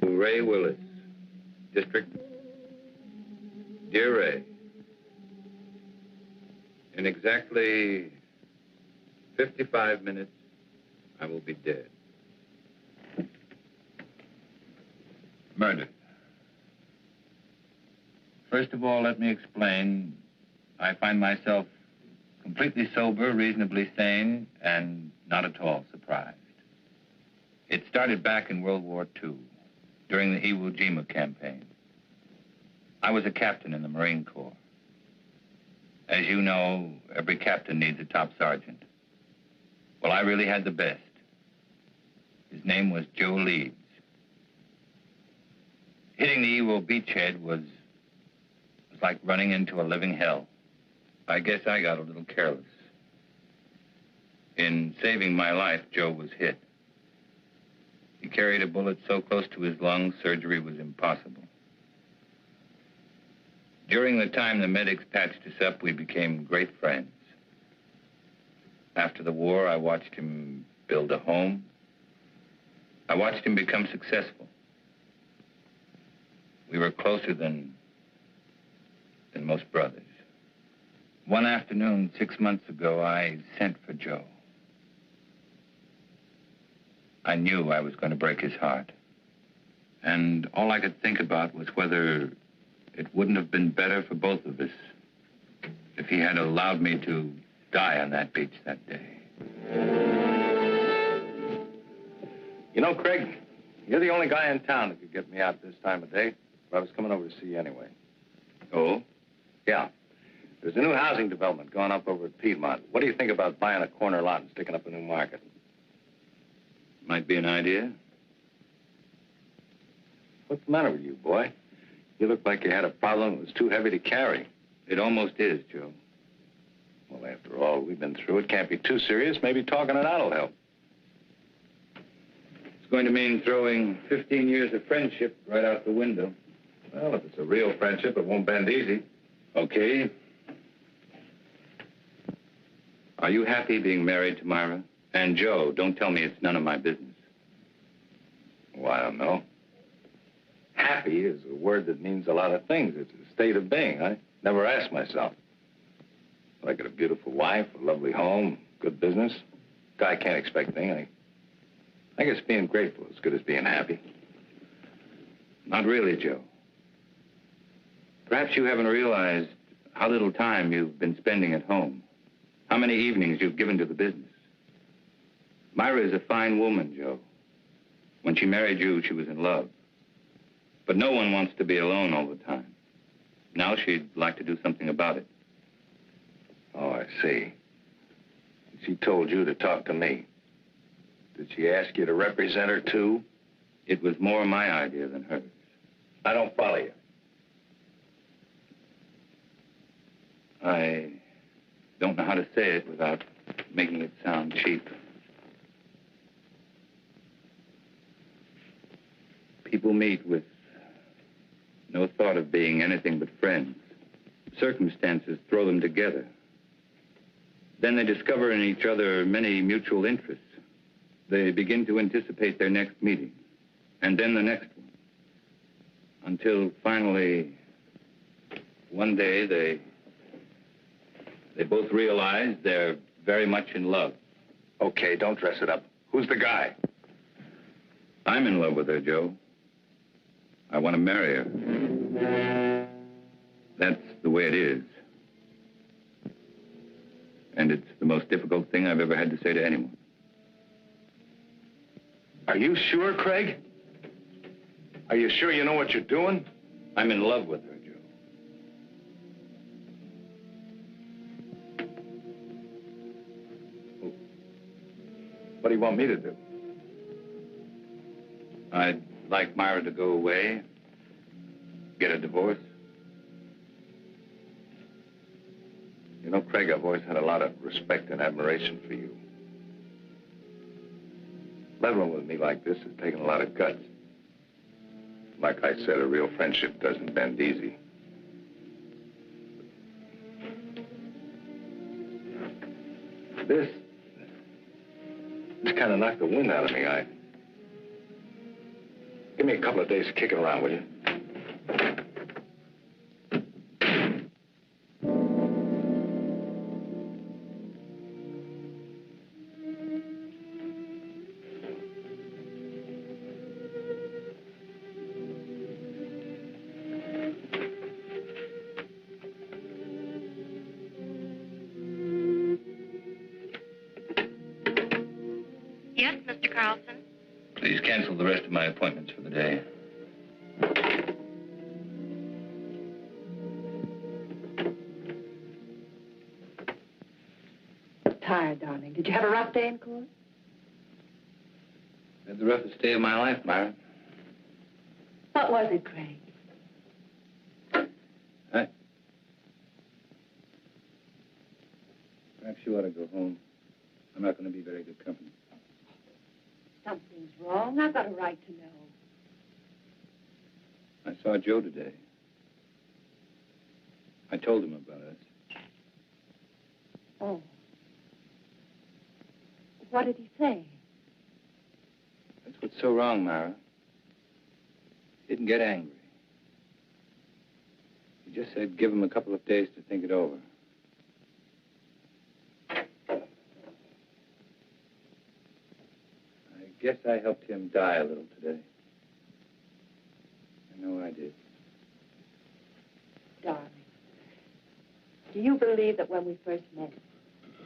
Ray Willis, District. Dear Ray, in exactly 55 minutes, I will be dead. Murdered. First of all, let me explain. I find myself completely sober, reasonably sane, and not at all surprised. It started back in World War II, during the Iwo Jima campaign. I was a captain in the Marine Corps. As you know, every captain needs a top sergeant. Well, I really had the best. His name was Joe Leeds. Hitting the Iwo beachhead was like running into a living hell. I guess I got a little careless. In saving my life, Joe was hit. He carried a bullet so close to his lungs, surgery was impossible. During the time the medics patched us up, we became great friends. After the war, I watched him build a home. I watched him become successful. We were closer than most brothers. One afternoon, 6 months ago, I sent for Joe. I knew I was going to break his heart. And all I could think about was whether it wouldn't have been better for both of us if he had allowed me to die on that beach that day. You know, Craig, you're the only guy in town that could get me out this time of day. But I was coming over to see you anyway. Oh? Yeah. There's a new housing development going up over at Piedmont. What do you think about buying a corner lot and sticking up a new market? Might be an idea. What's the matter with you, boy? You look like you had a problem that was too heavy to carry. It almost is, Joe. Well, after all we've been through, it can't be too serious. Maybe talking it out will help. It's going to mean throwing 15 years of friendship right out the window. Well, if it's a real friendship, it won't bend easy. Okay. Are you happy being married to Myra? And Joe, don't tell me it's none of my business. Well, I don't know. Happy is a word that means a lot of things. It's a state of being. I never asked myself. I got a beautiful wife, a lovely home, good business. Guy can't expect anything. I guess being grateful is as good as being happy. Not really, Joe. Perhaps you haven't realized how little time you've been spending at home. How many evenings you've given to the business. Myra is a fine woman, Joe. When she married you, she was in love. But no one wants to be alone all the time. Now she'd like to do something about it. Oh, I see. She told you to talk to me. Did she ask you to represent her, too? It was more my idea than hers. I don't follow you. I don't know how to say it without making it sound cheap. People meet with no thought of being anything but friends. Circumstances throw them together. Then they discover in each other many mutual interests. They begin to anticipate their next meeting, and then the next one. Until finally, one day, they both realize they're very much in love. Okay, don't dress it up. Who's the guy? I'm in love with her, Joe. I want to marry her. That's the way it is. And it's the most difficult thing I've ever had to say to anyone. Are you sure, Craig? Are you sure you know what you're doing? I'm in love with her, Joe. What do you want me to do? I'd like Myra to go away, get a divorce. You know, Craig, I've always had a lot of respect and admiration for you. Leveling with me like this has taken a lot of guts. Like I said, a real friendship doesn't bend easy. Just kind of knocked the wind out of me. Give me a couple of days to kick it around, will you? Yes, Mr. Carlson? Please cancel the rest of my appointments for the day. Tired, darling. Did you have a rough day in court? Had the roughest day of my life, Myra. What was it, Craig? Perhaps you ought to go home. I'm not going to be very good company. Something's wrong. I've got a right to know. I saw Joe today. I told him about us. Oh. What did he say? That's what's so wrong, Myra. He didn't get angry. He just said give him a couple of days to think it over. I guess I helped him die a little today. I know I did. Darling, do you believe that when we first met,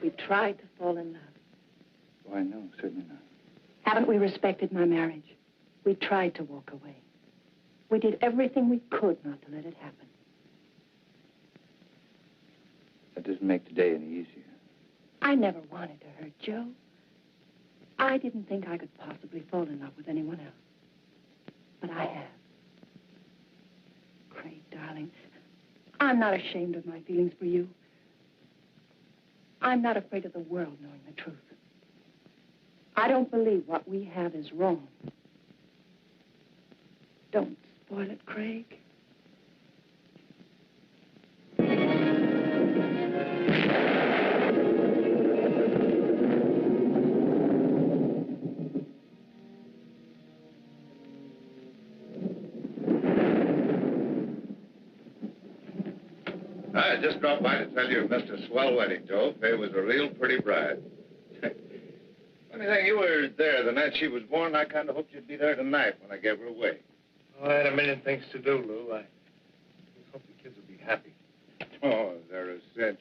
we tried to fall in love? Why, no, certainly not. Haven't we respected my marriage? We tried to walk away. We did everything we could not to let it happen. That doesn't make today any easier. I never wanted to hurt Joe. I didn't think I could possibly fall in love with anyone else. But I have. Craig, darling, I'm not ashamed of my feelings for you. I'm not afraid of the world knowing the truth. I don't believe what we have is wrong. Don't spoil it, Craig. I just dropped by to tell you you missed a swell wedding, Joe. Faye was a real pretty bride. Funny thing, you were there the night she was born. I kind of hoped you'd be there tonight when I gave her away. Well, I had a million things to do, Lou. I just hope the kids will be happy. Oh, they're a cinch.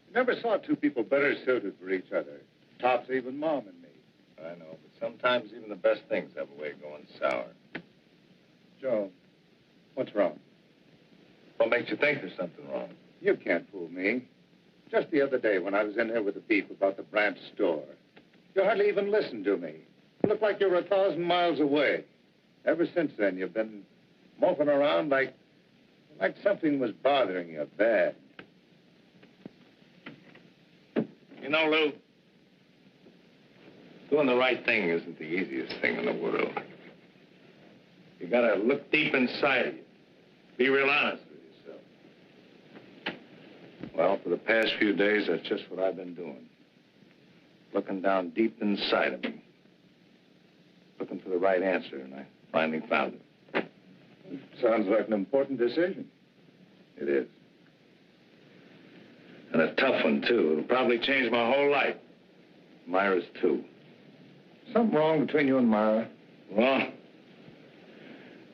You never saw two people better suited for each other. Tops even Mom and me. I know, but sometimes even the best things have a way of going sour. Joe, what's wrong? What makes you think there's something wrong? You can't fool me. Just the other day when I was in here with the beef about the Branch store, you hardly even listened to me. You looked like you were 1,000 miles away. Ever since then, you've been moping around like something was bothering you bad. You know, Lou, doing the right thing isn't the easiest thing in the world. You gotta look deep inside of you. Be real honest with yourself. Well, for the past few days, that's just what I've been doing. Looking down deep inside of me. Looking for the right answer, and I finally found it. Sounds like an important decision. It is. And a tough one, too. It'll probably change my whole life. Myra's, too. Something wrong between you and Myra? Well,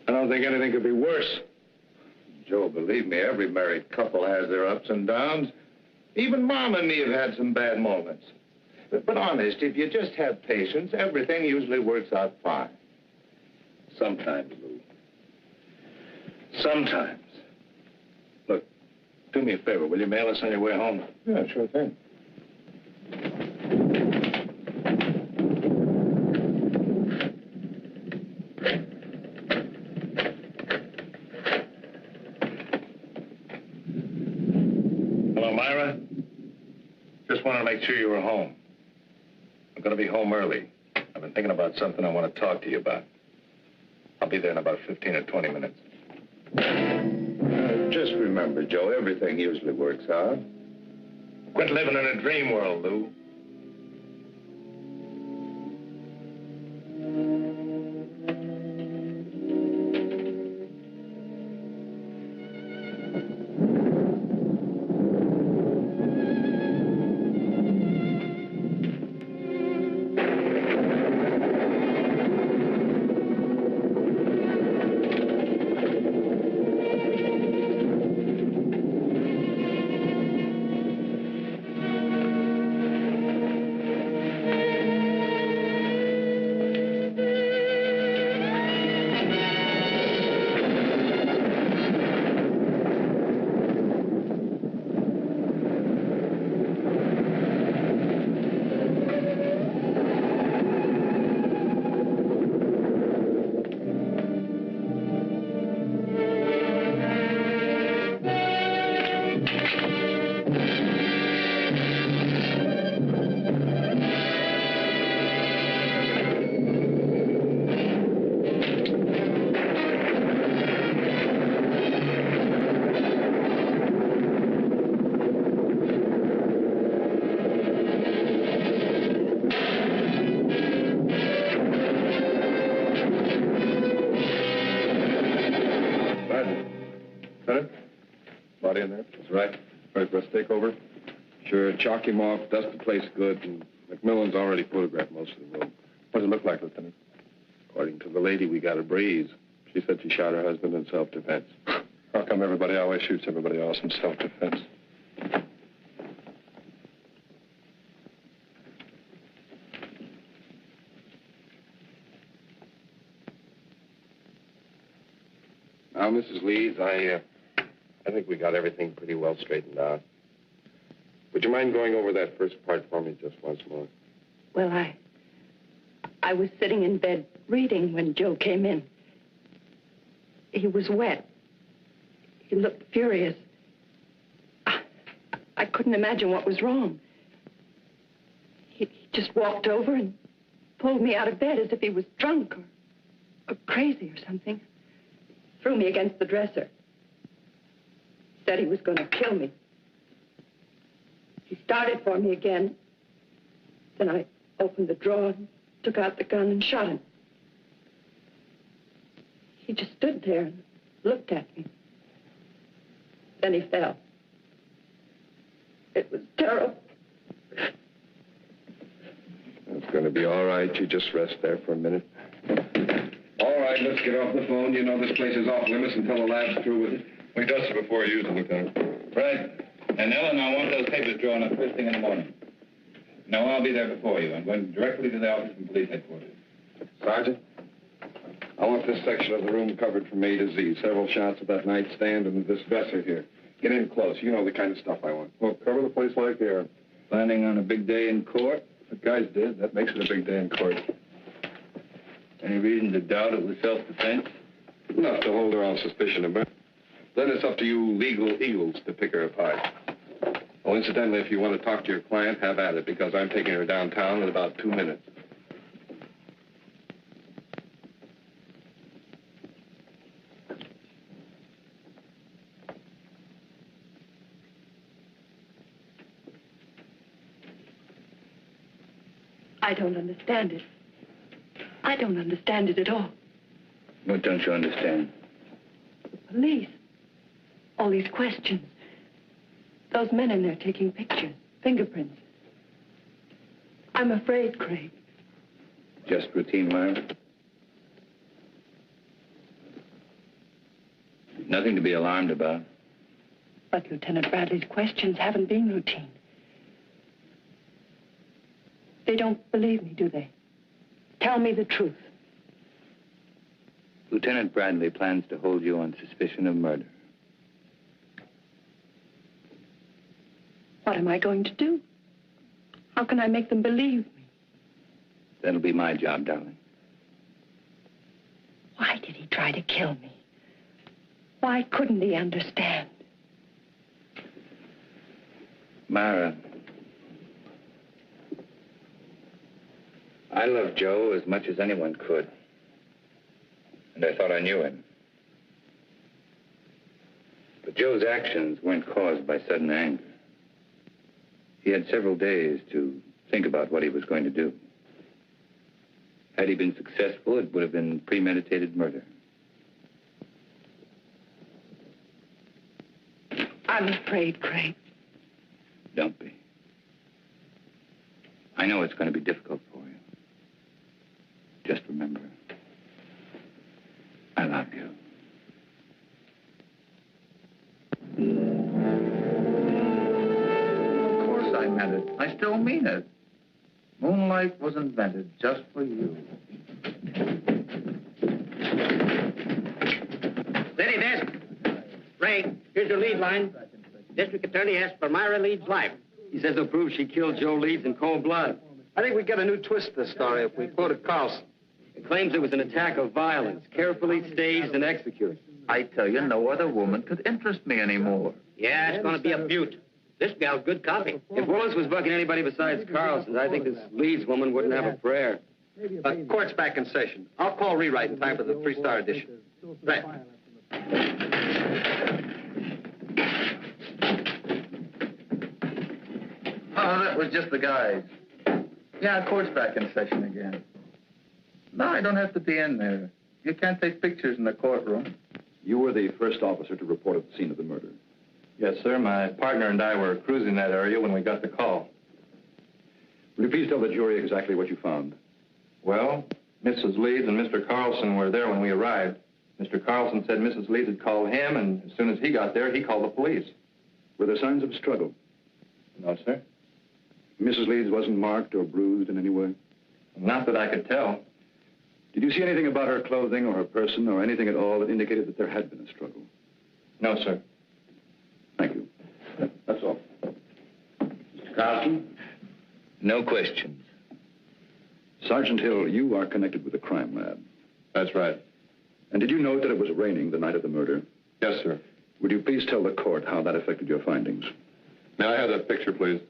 I don't think anything could be worse. Joe, believe me, every married couple has their ups and downs. Even Mom and me have had some bad moments. But honest, if you just have patience, everything usually works out fine. Sometimes, Lou. Sometimes. Look, do me a favor. Will you mail us on your way home? Yeah, sure thing. Hello, Myra. Just wanted to make sure you were home. I'm going to be home early. I've been thinking about something I want to talk to you about. I'll be there in about 15 or 20 minutes. Just remember, Joe, everything usually works out. Quit living in a dream world, Lou. body in there? That's right. Ready for us to take over? Sure, chalk him off, dust the place good, and McMillan's already photographed most of the room. What does it look like, Lieutenant? According to the lady, we got a breeze. She said she shot her husband in self-defense. How come everybody always shoots everybody else in self-defense? Now, Mrs. Leeds, I think we got everything pretty well straightened out. Would you mind going over that first part for me just once more? Well, I was sitting in bed reading when Joe came in. He was wet. He looked furious. I couldn't imagine what was wrong. He just walked over and pulled me out of bed as if he was drunk or crazy or something. Threw me against the dresser. Said he was going to kill me. He started for me again. Then I opened the drawer and took out the gun and shot him. He just stood there and looked at me. Then he fell. It was terrible. It's going to be all right. You just rest there for a minute. All right, let's get off the phone. You know this place is off limits until the lab's through with it. We dusted before you used it, Lieutenant. Right. And Ellen, I want those papers drawn up first thing in the morning. No, I'll be there before you. I'm going directly to the office from police headquarters. Sergeant, I want this section of the room covered from A to Z. Several shots of that nightstand and this dresser here. Get in close. You know the kind of stuff I want. Well, cover the place like air. Planning on a big day in court? The guys did. That makes it a big day in court. Any reason to doubt it was self-defense? Enough to hold her on suspicion of murder. Then it's up to you legal eagles to pick her apart. Oh, incidentally, if you want to talk to your client, have at it, because I'm taking her downtown in about 2 minutes. I don't understand it. I don't understand it at all. What don't you understand? The police. All these questions. Those men in there taking pictures, fingerprints. I'm afraid, Craig. Just routine, Myra? Nothing to be alarmed about. But Lieutenant Bradley's questions haven't been routine. They don't believe me, do they? Tell me the truth. Lieutenant Bradley plans to hold you on suspicion of murder. What am I going to do? How can I make them believe me? That'll be my job, darling. Why did he try to kill me? Why couldn't he understand? Myra, I loved Joe as much as anyone could. And I thought I knew him. But Joe's actions weren't caused by sudden anger. He had several days to think about what he was going to do. Had he been successful, it would have been premeditated murder. I'm afraid, Craig. Don't be. I know it's going to be difficult for you. Just remember, I love you. Of course I meant it. I still mean it. Moonlight was invented just for you. Steady, desk. Ray, here's your lead line. District Attorney asked for Myra Leeds' life. He says he'll prove she killed Joe Leeds in cold blood. I think we get a new twist to this story if we quoted Carlson. He claims it was an attack of violence, carefully staged and executed. I tell you, no other woman could interest me anymore. Yeah, it's going to be a beaut. This gal's good copy. If Willis was bucking anybody besides Carlson, I think this Leeds woman wouldn't have a prayer. Court's back in session. I'll call rewrite in time for the 3-star edition. Right. Oh, that was just the guys. Yeah, court's back in session again. No, I don't have to be in there. You can't take pictures in the courtroom. You were the first officer to report at the scene of the murder. Yes, sir. My partner and I were cruising that area when we got the call. Will you please tell the jury exactly what you found? Well, Mrs. Leeds and Mr. Carlson were there when we arrived. Mr. Carlson said Mrs. Leeds had called him, and as soon as he got there, he called the police. Were there signs of struggle? No, sir. Mrs. Leeds wasn't marked or bruised in any way? Not that I could tell. Did you see anything about her clothing or her person or anything at all that indicated that there had been a struggle? No, sir. Thank you. That's all. Mr. Carlson? No questions. Sergeant Hill, you are connected with the crime lab. That's right. And did you note that it was raining the night of the murder? Yes, sir. Would you please tell the court how that affected your findings? May I have that picture, please?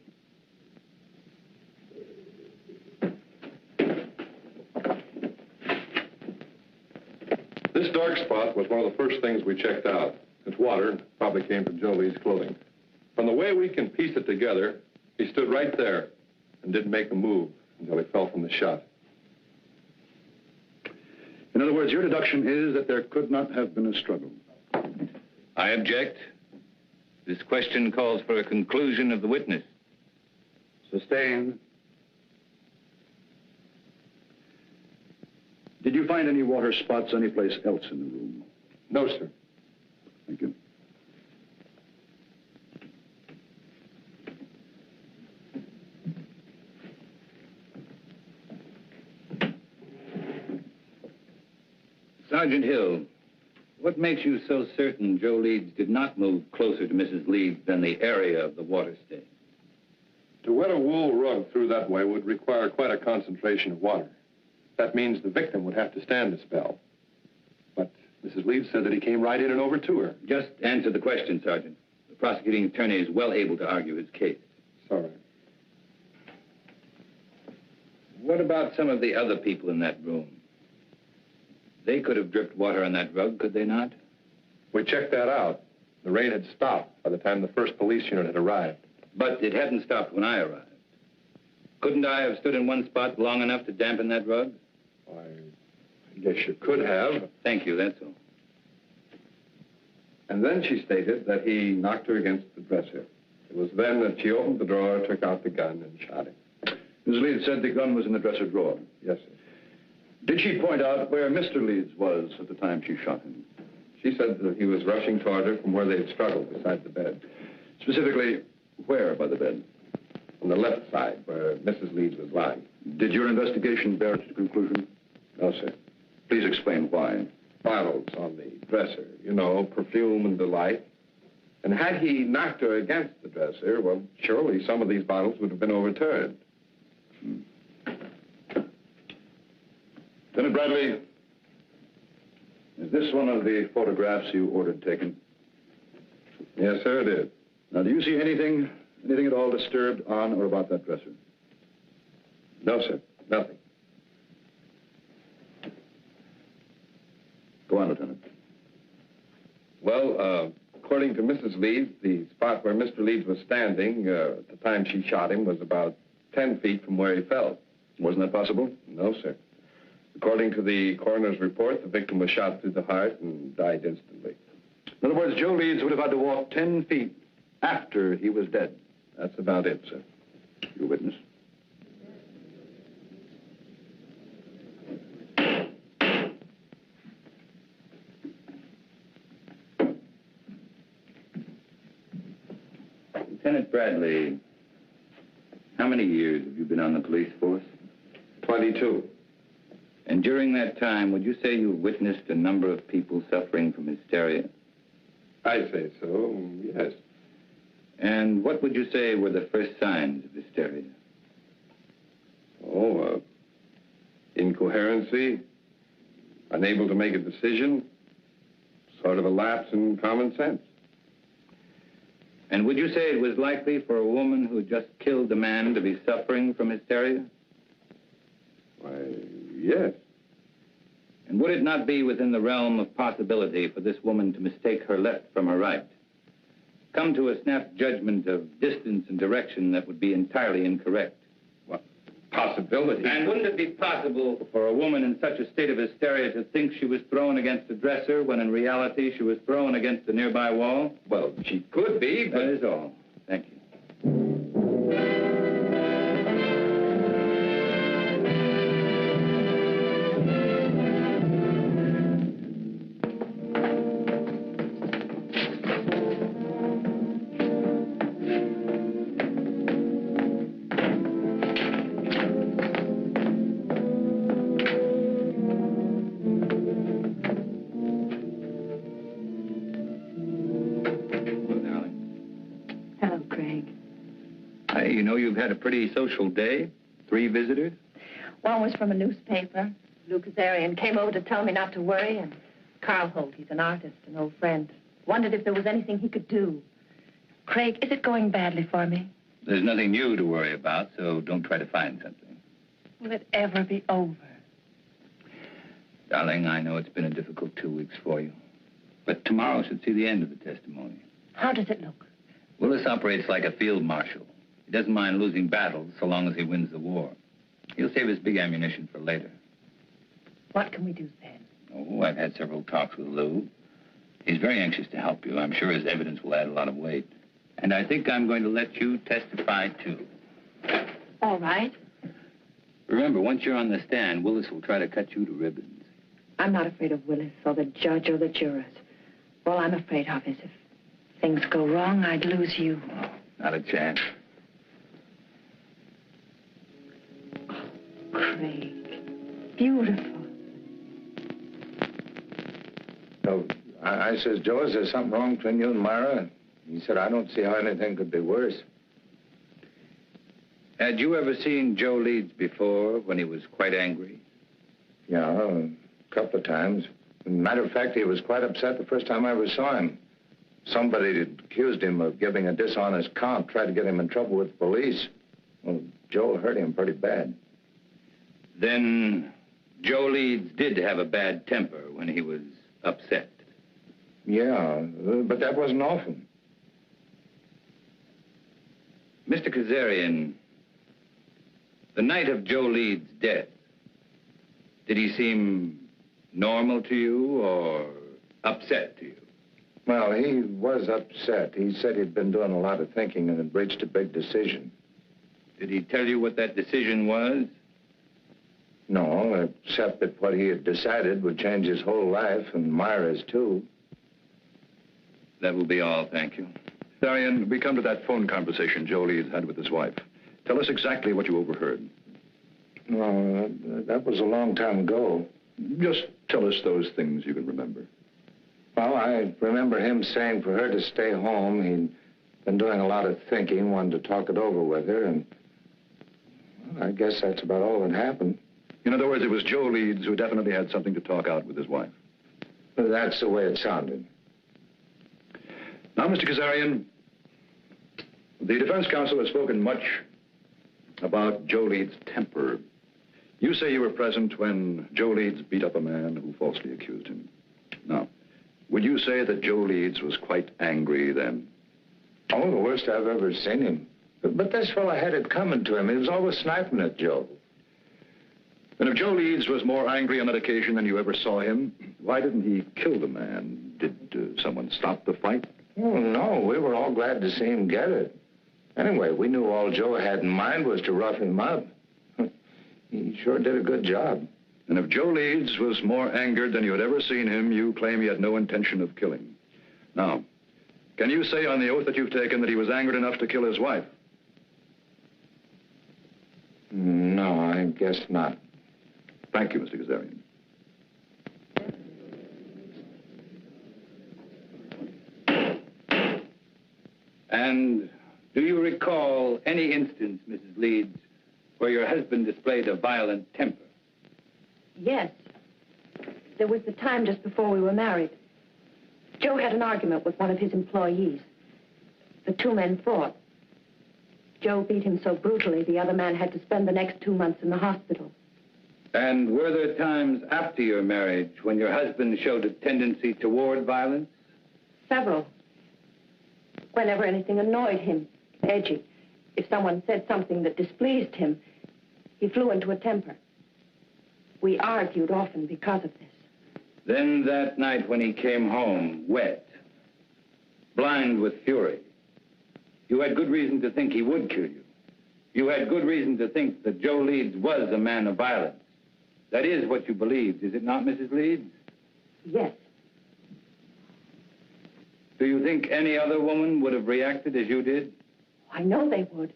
This dark spot was one of the first things we checked out. It's water, probably came from Joe Leeds' clothing. From the way we can piece it together, he stood right there and didn't make a move until he fell from the shot. In other words, your deduction is that there could not have been a struggle. I object. This question calls for a conclusion of the witness. Sustained. Did you find any water spots anyplace else in the room? No, sir. Thank you. Sergeant Hill, what makes you so certain Joe Leeds did not move closer to Mrs. Leeds than the area of the water stain? To wet a wool rug through that way would require quite a concentration of water. That means the victim would have to stand a spell. But Mrs. Leeds said that he came right in and over to her. Just answer the question, Sergeant. The prosecuting attorney is well able to argue his case. Sorry. What about some of the other people in that room? They could have dripped water on that rug, could they not? We checked that out. The rain had stopped by the time the first police unit had arrived. But it hadn't stopped when I arrived. Couldn't I have stood in one spot long enough to dampen that rug? I guess you could have. Thank you, that's all. And then she stated that he knocked her against the dresser. It was then that she opened the drawer, took out the gun, and shot him. Mrs. Leeds said the gun was in the dresser drawer. Yes, sir. Did she point out where Mr. Leeds was at the time she shot him? She said that he was rushing toward her from where they had struggled beside the bed. Specifically, where by the bed? On the left side, where Mrs. Leeds was lying. Did your investigation bear its conclusion? No, sir. Please explain why. Bottles on the dresser, you know, perfume and delight. And had he knocked her against the dresser, well, surely some of these bottles would have been overturned. Lieutenant Bradley, is this one of the photographs you ordered taken? Yes, sir, it is. Now, do you see anything at all disturbed on or about that dresser? No, sir, nothing. Go on, Lieutenant. Well, according to Mrs. Leeds, the spot where Mr. Leeds was standing at the time she shot him was about 10 feet from where he fell. Wasn't that possible? No, sir. According to the coroner's report, the victim was shot through the heart and died instantly. In other words, Joe Leeds would have had to walk 10 feet after he was dead. That's about it, sir. Your witness? Lieutenant Bradley, how many years have you been on the police force? 22. And during that time, would you say you witnessed a number of people suffering from hysteria? I'd say so, yes. And what would you say were the first signs of hysteria? Oh, incoherency, unable to make a decision, sort of a lapse in common sense. And would you say it was likely for a woman who just killed a man to be suffering from hysteria? Why, yes. And would it not be within the realm of possibility for this woman to mistake her left from her right? Come to a snap judgment of distance and direction that would be entirely incorrect? What? possibility. And wouldn't it be possible for a woman in such a state of hysteria to think she was thrown against a dresser when in reality she was thrown against a nearby wall? Well, she could be, but... That is all. Thank you. You know you've had a pretty social day. 3 visitors. One was from a newspaper. Lou Kazarian came over to tell me not to worry, and Carl Holt, he's an artist, an old friend, wondered if there was anything he could do. Craig, is it going badly for me? There's nothing new to worry about, so don't try to find something. Will it ever be over? Darling, I know it's been a difficult 2 weeks for you, but tomorrow should see the end of the testimony. How does it look? Willis operates like a field marshal. He doesn't mind losing battles so long as he wins the war. He'll save his big ammunition for later. What can we do then? Oh, I've had several talks with Lou. He's very anxious to help you. I'm sure his evidence will add a lot of weight. And I think I'm going to let you testify, too. All right. Remember, once you're on the stand, Willis will try to cut you to ribbons. I'm not afraid of Willis or the judge or the jurors. All I'm afraid of is if things go wrong, I'd lose you. Not a chance. Craig, beautiful. So I says, Joe, is there something wrong between you and Myra? He said, I don't see how anything could be worse. Had you ever seen Joe Leeds before when he was quite angry? Yeah, a couple of times. Matter of fact, he was quite upset the first time I ever saw him. Somebody had accused him of giving a dishonest count, tried to get him in trouble with the police. Well, Joe hurt him pretty bad. Then Joe Leeds did have a bad temper when he was upset. Yeah, but that wasn't often. Mr. Kazarian, the night of Joe Leeds' death, did he seem normal to you or upset to you? Well, he was upset. He said he'd been doing a lot of thinking and had reached a big decision. Did he tell you what that decision was? No, except that what he had decided would change his whole life, and Myra's, too. That will be all, thank you. Darian, we come to that phone conversation Joe Leeds had with his wife. Tell us exactly what you overheard. No, that was a long time ago. Just tell us those things you can remember. Well, I remember him saying for her to stay home. He'd been doing a lot of thinking, wanted to talk it over with her, and well, I guess that's about all that happened. In other words, it was Joe Leeds who definitely had something to talk out with his wife. That's the way it sounded. Now, Mr. Kazarian, the defense counsel has spoken much about Joe Leeds' temper. You say you were present when Joe Leeds beat up a man who falsely accused him. Now, would you say that Joe Leeds was quite angry then? Oh, the worst I've ever seen him. But this fellow had it coming to him. He was always sniping at Joe. And if Joe Leeds was more angry on that occasion than you ever saw him, why didn't he kill the man? Did someone stop the fight? Oh, no. We were all glad to see him get it. Anyway, we knew all Joe had in mind was to rough him up. He sure did a good job. And if Joe Leeds was more angered than you had ever seen him, you claim he had no intention of killing. Now, can you say on the oath that you've taken that he was angered enough to kill his wife? No, I guess not. Thank you, Mr. Kazarian. And do you recall any instance, Mrs. Leeds, where your husband displayed a violent temper? Yes. There was the time just before we were married. Joe had an argument with one of his employees. The 2 men fought. Joe beat him so brutally, the other man had to spend the next 2 months in the hospital. And were there times after your marriage when your husband showed a tendency toward violence? Several. Whenever anything annoyed him, edgy. If someone said something that displeased him, He flew into a temper. We argued often because of this. Then that night when he came home, wet, blind with fury, you had good reason to think he would kill you. You had good reason to think that Joe Leeds was a man of violence. That is what you believed, is it not, Mrs. Leeds? Yes. Do you think any other woman would have reacted as you did? I know they would.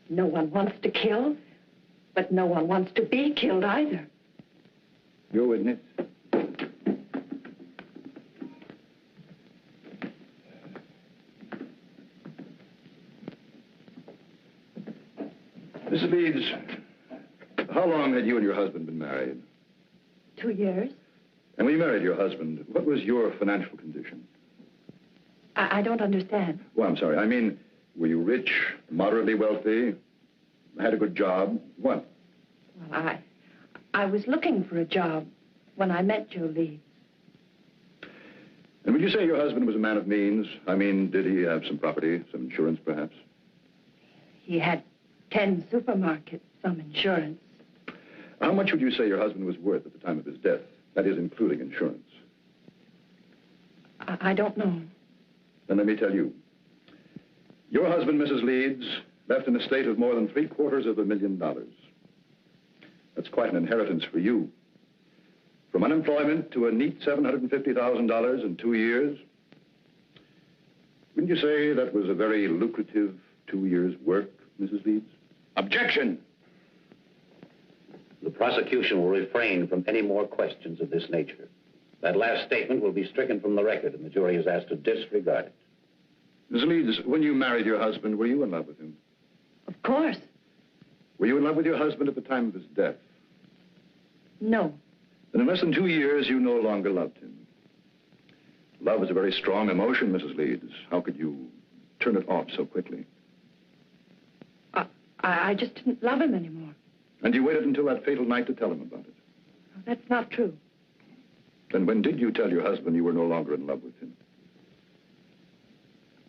No one wants to kill, but no one wants to be killed either. Your witness. Mrs. Leeds, how long had you and your husband been married? 2 years. And when you married your husband, what was your financial condition? I don't understand. Well, I'm sorry. I mean, were you rich, moderately wealthy, had a good job? What? Well, I was looking for a job when I met Joe Leeds. And would you say your husband was a man of means? I mean, did he have some property, some insurance, perhaps? He had 10 supermarkets, some insurance. How much would you say your husband was worth at the time of his death? That is, including insurance. I don't know. Then let me tell you. Your husband, Mrs. Leeds, left an estate of more than $750,000. That's quite an inheritance for you. From unemployment to a neat $750,000 in 2 years. Wouldn't you say that was a very lucrative 2 years' work, Mrs. Leeds? Objection! The prosecution will refrain from any more questions of this nature. That last statement will be stricken from the record, and the jury is asked to disregard it. Mrs. Leeds, when you married your husband, were you in love with him? Of course. Were you in love with your husband at the time of his death? No. Then in less than 2 years, you no longer loved him. Love is a very strong emotion, Mrs. Leeds. How could you turn it off so quickly? I just didn't love him anymore. And you waited until that fatal night to tell him about it? No, that's not true. Then when did you tell your husband you were no longer in love with him?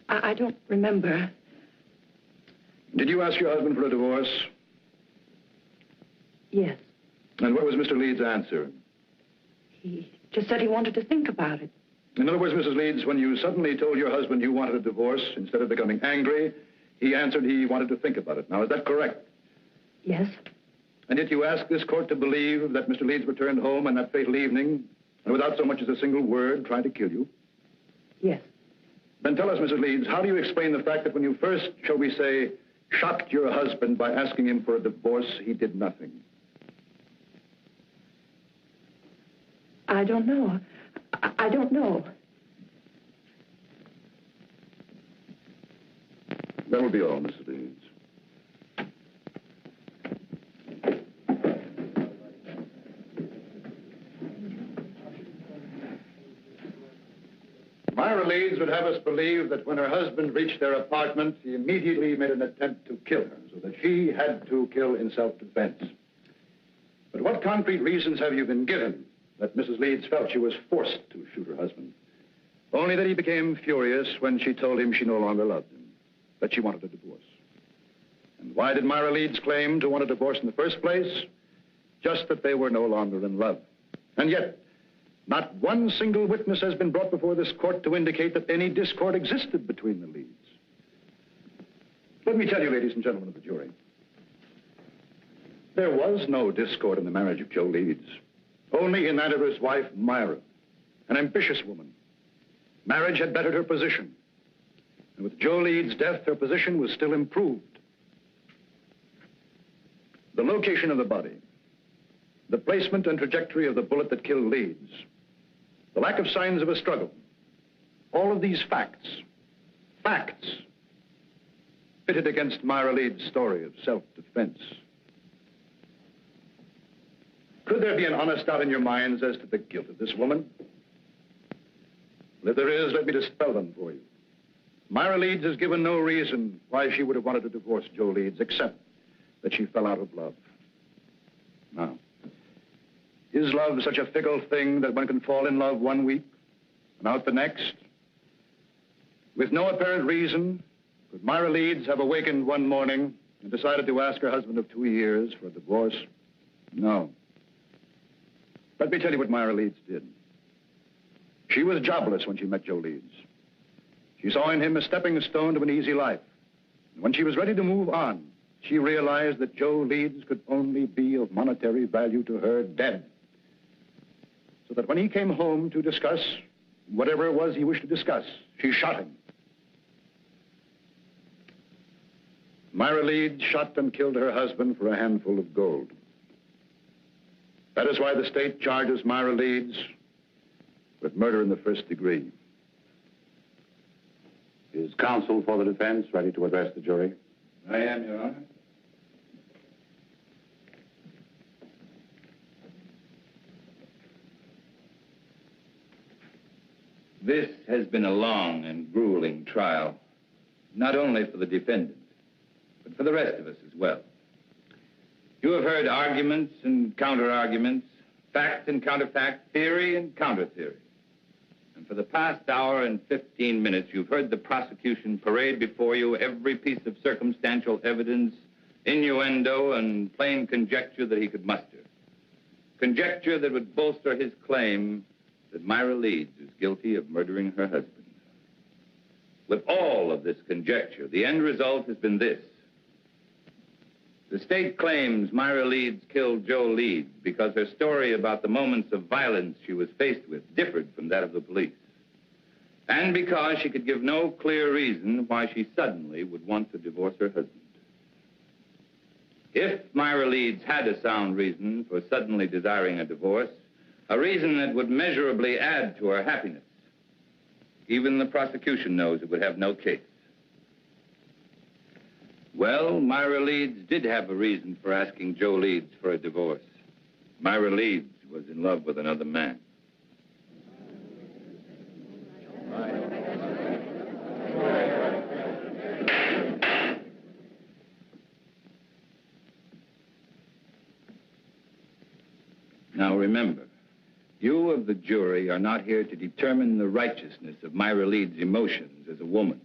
I don't remember. Did you ask your husband for a divorce? Yes. And what was Mr. Leeds' answer? He just said he wanted to think about it. In other words, Mrs. Leeds, when you suddenly told your husband you wanted a divorce, instead of becoming angry, he answered he wanted to think about it. Now, is that correct? Yes. And yet you asked this court to believe that Mr. Leeds returned home on that fatal evening, and without so much as a single word, tried to kill you? Yes. Then tell us, Mrs. Leeds, how do you explain the fact that when you first, shall we say, shocked your husband by asking him for a divorce, he did nothing? I don't know. I don't know. That will be all, Mrs. Leeds. Myra Leeds would have us believe that when her husband reached their apartment, he immediately made an attempt to kill her, so that she had to kill in self-defense. But what concrete reasons have you been given that Mrs. Leeds felt she was forced to shoot her husband? Only that he became furious when she told him she no longer loved him, that she wanted a divorce. And why did Myra Leeds claim to want a divorce in the first place? Just that they were no longer in love. And yet, not one single witness has been brought before this court to indicate that any discord existed between the Leeds. Let me tell you, ladies and gentlemen of the jury, there was no discord in the marriage of Joe Leeds, only in that of his wife, Myra, an ambitious woman. Marriage had bettered her position, and with Joe Leeds' death, her position was still improved. The location of the body, the placement and trajectory of the bullet that killed Leeds, the lack of signs of a struggle, all of these facts, pitted against Myra Leeds' story of self-defense. Could there be an honest doubt in your minds as to the guilt of this woman? Well, if there is, let me dispel them for you. Myra Leeds has given no reason why she would have wanted to divorce Joe Leeds, except that she fell out of love. Now, is love such a fickle thing that one can fall in love one week and out the next? With no apparent reason, could Myra Leeds have awakened one morning and decided to ask her husband of 2 years for a divorce? No. Let me tell you what Myra Leeds did. She was jobless when she met Joe Leeds. She saw in him a stepping stone to an easy life. And when she was ready to move on, she realized that Joe Leeds could only be of monetary value to her dead. So that when he came home to discuss whatever it was he wished to discuss, she shot him. Myra Leeds shot and killed her husband for a handful of gold. That is why the state charges Myra Leeds with murder in the first degree. Is counsel for the defense ready to address the jury? I am, Your Honor. This has been a long and grueling trial, not only for the defendant, but for the rest of us as well. You have heard arguments and counter-arguments, fact and counterfact, theory and counter-theory. And for the past hour and 15 minutes, you've heard the prosecution parade before you every piece of circumstantial evidence, innuendo, and plain conjecture that he could muster. Conjecture that would bolster his claim that Myra Leeds is guilty of murdering her husband. With all of this conjecture, the end result has been this. The state claims Myra Leeds killed Joe Leeds because her story about the moments of violence she was faced with differed from that of the police. And because she could give no clear reason why she suddenly would want to divorce her husband. If Myra Leeds had a sound reason for suddenly desiring a divorce, a reason that would measurably add to her happiness, even the prosecution knows it would have no case. Well, Myra Leeds did have a reason for asking Joe Leeds for a divorce. Myra Leeds was in love with another man. Now remember, you of the jury are not here to determine the righteousness of Myra Leeds' emotions as a woman,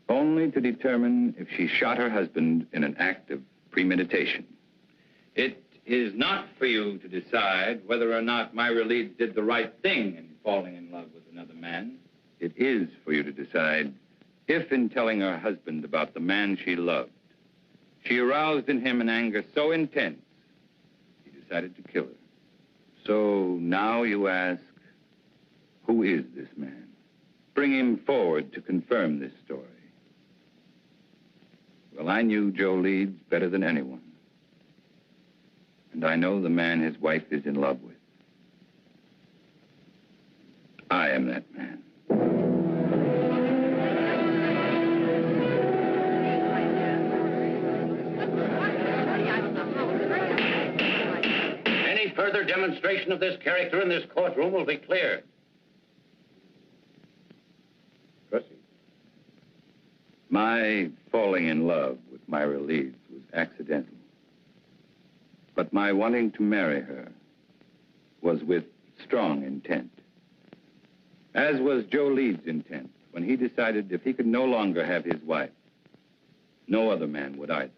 only to determine if she shot her husband in an act of premeditation. It is not for you to decide whether or not Myra Leeds did the right thing in falling in love with another man. It is for you to decide if, in telling her husband about the man she loved, she aroused in him an anger so intense, he decided to kill her. So now you ask, who is this man? Bring him forward to confirm this story. Well, I knew Joe Leeds better than anyone. And I know the man his wife is in love with. I am that man. Any further demonstration of this character in this courtroom will be clear. Proceed. My falling in love with Myra Leeds was accidental. But my wanting to marry her was with strong intent. As was Joe Leeds' intent when he decided if he could no longer have his wife, no other man would either.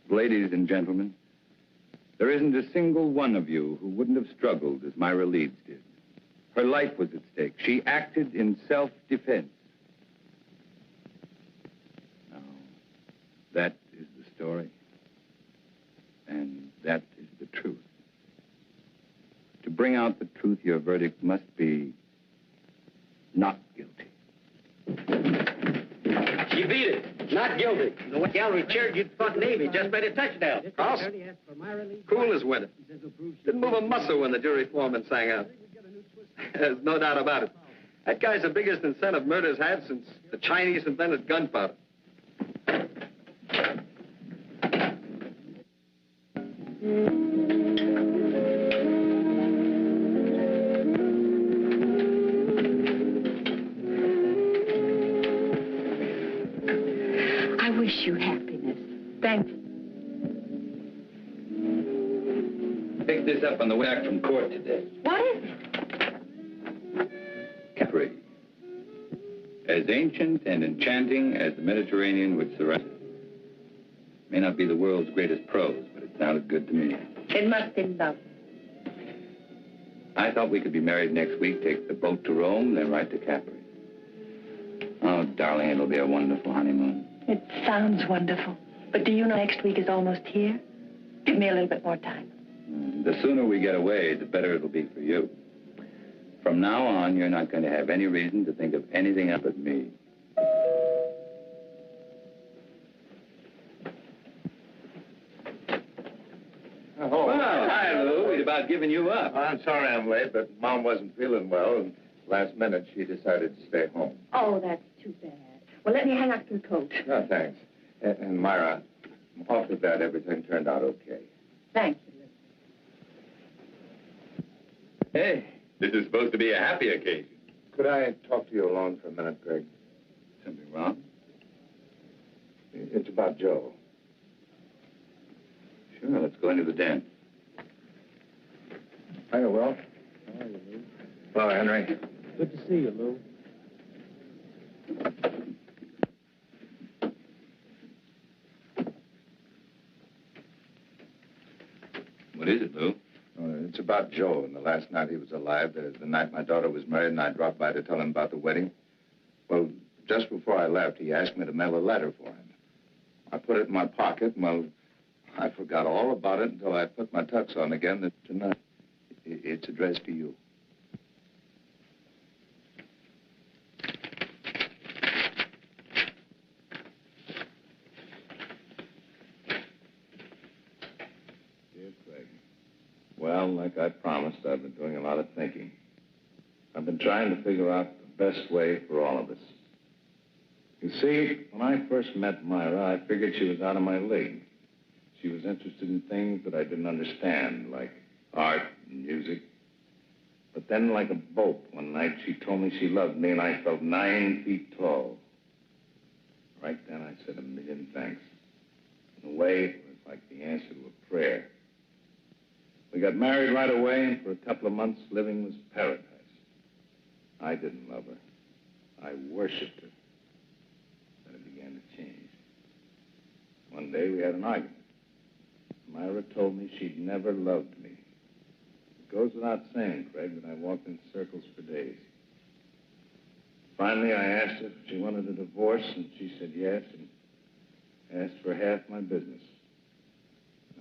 Ladies and gentlemen, there isn't a single one of you who wouldn't have struggled as Myra Leeds did. Her life was at stake. She acted in self-defense. Now, that is the story. And that is the truth. To bring out the truth, your verdict must be not guilty. She beat it. Not guilty. The gallery cheered you'd fought Navy. Just made a touchdown. Carlson, cool as winter. Didn't move a muscle when the jury foreman sang out. There's no doubt about it. That guy's the biggest incentive murder's had since the Chinese invented gunpowder. I wish you happiness. Thank you. Picked this up on the way back from court today. What is it? Capri. As ancient and enchanting as the Mediterranean would surround it. May not be the world's greatest prose, but it sounded good to me. It must be love. I thought we could be married next week, take the boat to Rome, then right to Capri. Oh, darling, it'll be a wonderful honeymoon. It sounds wonderful. But do you know next week is almost here? Give me a little bit more time. The sooner we get away, the better it'll be for you. From now on, you're not going to have any reason to think of anything else but me. Oh, Well, hi, Lou. We'd about given you up. I'm sorry I'm late, but Mom wasn't feeling well, and last minute she decided to stay home. Oh, that's too bad. Well, let me hang up your coat. No, thanks. And Myra, I'm awfully glad everything turned out okay. Thank you, Lou. Hey, this is supposed to be a happy occasion. Could I talk to you alone for a minute, Greg? Something wrong? It's about Joe. Sure, let's go into the den. Hiya, Will. How are you, Lou? Hello, Henry. Good to see you, Lou. What is it, Lou? It's about Joe and the last night he was alive, the night my daughter was married, and I dropped by to tell him about the wedding. Well, just before I left, he asked me to mail a letter for him. I put it in my pocket, and, well, I forgot all about it until I put my tux on again tonight. It's addressed to you. Dear Craig, well, like I promised, I've been doing a lot of thinking. I've been trying to figure out the best way for all of us. You see, when I first met Myra, I figured she was out of my league. She was interested in things that I didn't understand, like art and music. But then, like a bolt, one night she told me she loved me, and I felt 9 feet tall. Right then, I said a million thanks. In a way, it was like the answer to a prayer. We got married right away, and for a couple of months, living was paradise. I didn't love her. I worshipped her. Then it began to change. One day, we had an argument. Myra told me she'd never loved me. It goes without saying, Craig, that I walked in circles for days. Finally, I asked her if she wanted a divorce, and she said yes, and asked for half my business.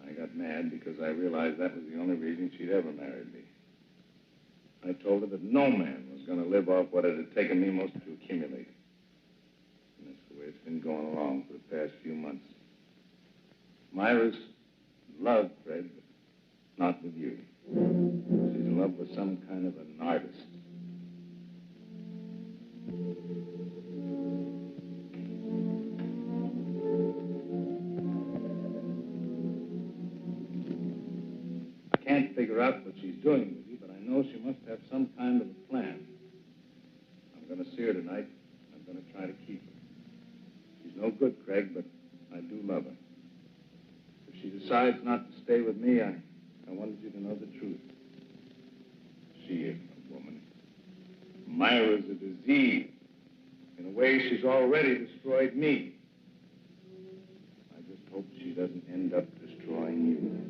I got mad because I realized that was the only reason she'd ever married me. I told her that no man was going to live off what it had taken me most to accumulate. And that's the way it's been going along for the past few months. Myra's in love, Fred, but not with you. She's in love with some kind of an artist. I can't figure out what she's doing with you, but I know she must have some kind of a plan. I'm going to see her tonight. I'm going to try to keep her. She's no good, Craig, but I do love her. If she decides not to stay with me, I wanted you to know the truth. She isn't a woman. Myra's a disease. In a way, she's already destroyed me. I just hope she doesn't end up destroying you.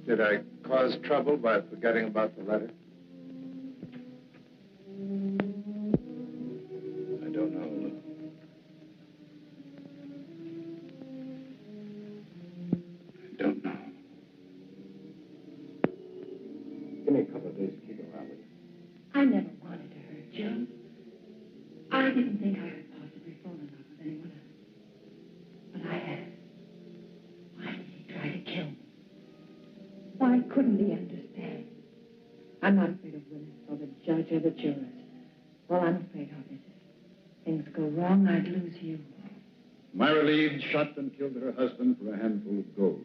Did I cause trouble by forgetting about the letter? I don't know. I don't know. Give me a couple of days to keep it around with you. I never wanted to hurt Joe. I didn't think I could possibly fall in love with anyone else. But I have. Why did he try to kill me? Why couldn't he understand? I'm not afraid of Willis or the judge or the jurors. All I'm afraid of is if things go wrong, I'd lose you. Myra Leeds shot and killed her husband for a handful of gold.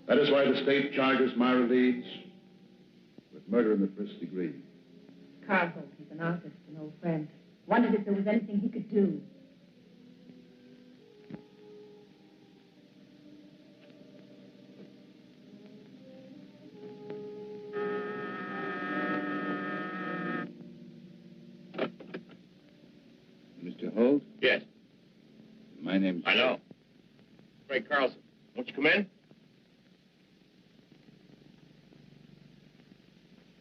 That is why the state charges Myra Leeds with murder in the first degree. Carlson, he's an artist, an old friend. Wondered if there was anything he could do. Mr. Holt? Yes. My name's... I know. Craig Carlson. Won't you come in?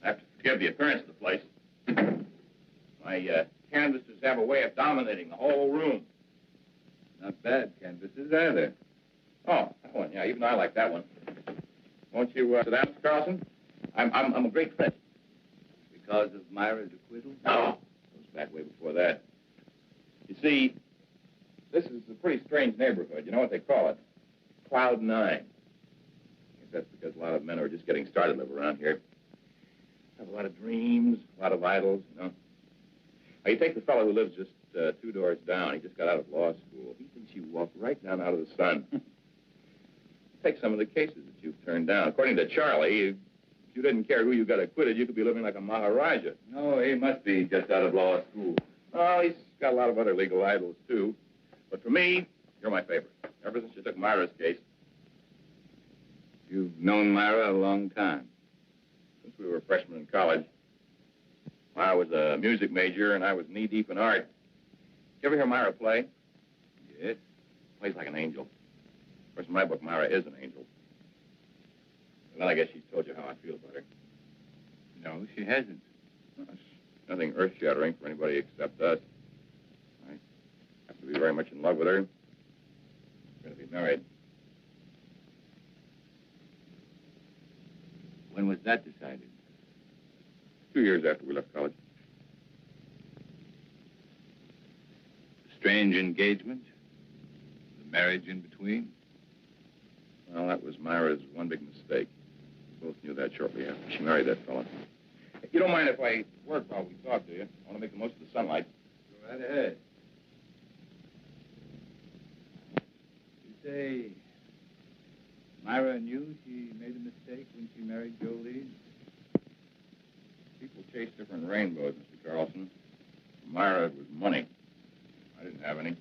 I have to forgive the appearance of the place. My canvases have a way of dominating the whole room. Not bad canvases, are there? Oh, that one. Yeah, even I like that one. Won't you sit down, Mr. Carlson? I'm a great friend. Because of Myra's acquittal? No. It goes back way before that. You see, this is a pretty strange neighborhood. You know what they call it? Cloud 9. I guess that's because a lot of men who are just getting started live around here. Have a lot of dreams, a lot of idols, you know. Now, you take the fellow who lives just 2 doors down. He just got out of law school. He thinks you walk right down out of the sun. Take some of the cases that you've turned down. According to Charlie, if you didn't care who you got acquitted, you could be living like a Maharaja. No, he must be just out of law school. Oh, he's got a lot of other legal idols, too. But for me, you're my favorite. Ever since you took Myra's case. You've known Myra a long time. Since we were freshmen in college. Myra was a music major, and I was knee-deep in art. You ever hear Myra play? Yes. Plays like an angel. Of course, in my book, Myra is an angel. Well, I guess she's told you how I feel about her. No, she hasn't. Well, it's nothing earth-shattering for anybody except us. I have to be very much in love with her. We're going to be married. When was that decided? 2 years after we left college. Strange engagement? The marriage in between? Well, that was Myra's one big mistake. We both knew that shortly after she married that fella. You don't mind if I work while we talk, do you? I want to make the most of the sunlight. Go right ahead. You say Myra knew she made a mistake when she married Joe Leeds? People chase different rainbows, Mr. Carlson. For Myra, it was money. I didn't have any.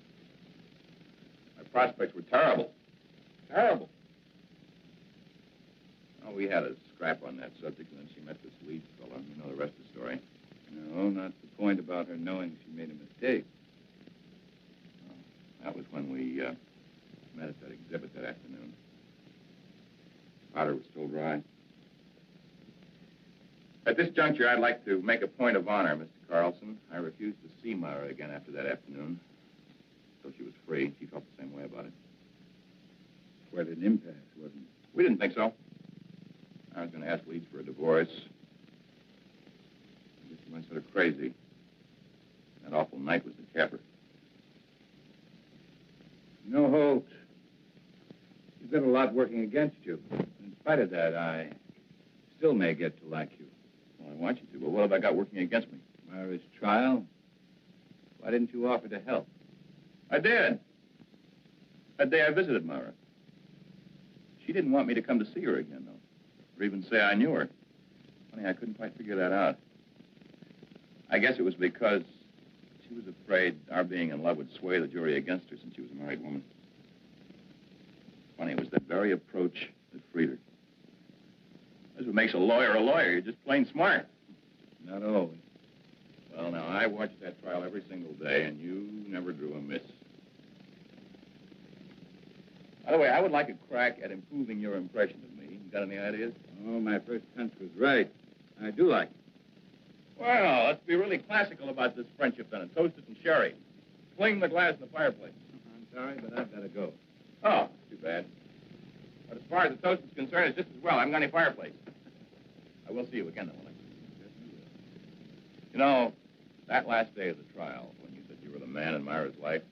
My prospects were terrible. Terrible. Oh, we had a scrap on that subject, and then she met this Leeds fella. You know the rest of the story. No, not the point about her knowing she made a mistake. Oh, that was when we met at that exhibit that afternoon. Powder was still dry. At this juncture, I'd like to make a point of honor, Mr. Carlson. I refused to see Myra again after that afternoon. Till she was free. She felt the same way about it. Quite an impasse, wasn't it? We didn't think so. I was going to ask Leeds for a divorce. I just went sort of crazy. That awful night was the capper. You know, Holt, you've got a lot working against you. In spite of that, I still may get to like you. Well, I want you to, but what have I got working against me? Myra's trial? Why didn't you offer to help? I did. That day I visited Myra. She didn't want me to come to see her again, though, or even say I knew her. Funny, I couldn't quite figure that out. I guess it was because she was afraid our being in love would sway the jury against her since she was a married woman. Funny, it was that very approach that freed her. That's what makes a lawyer a lawyer. You're just plain smart. Not always. Well, now, I watched that trial every single day, and you never drew a miss. By the way, I would like a crack at improving your impression of me. You got any ideas? Oh, my first hunch was right. I do like it. Well, let's be really classical about this friendship, then, and toast it in sherry. Fling the glass in the fireplace. I'm sorry, but I've got to go. Oh, too bad. But as far as the toast is concerned, it's just as well. I haven't got any fireplace. I will see you again, though, won't I? You know, that last day of the trial, when you said you were the man in Myra's life,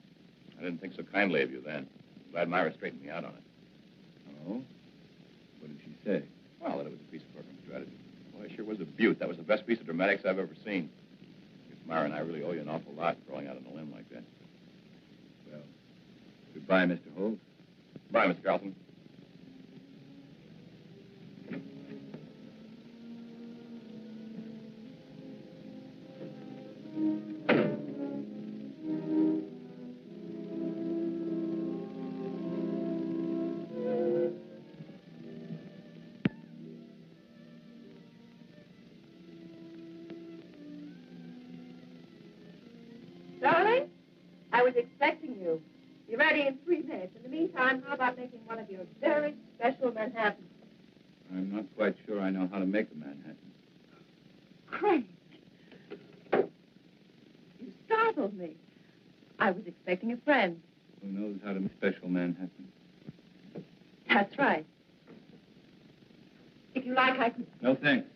I didn't think so kindly of you then. I'm glad Myra straightened me out on it. Oh? What did she say? Well, that it was a piece of program strategy. Well, it sure was a beaut. That was the best piece of dramatics I've ever seen. I guess Myra and I really owe you an awful lot for going out on a limb like that. Well, Bye, Mr. Holt. Bye, Mr. Carlson. Darling, I was expecting you. Be ready in 3 minutes. In the meantime, how about making one of your very special Manhattans? I'm not quite sure I know how to make a Manhattan. Craig, you startled me. I was expecting a friend. Who knows how to make special Manhattan? That's right. If you like, I can... No, thanks.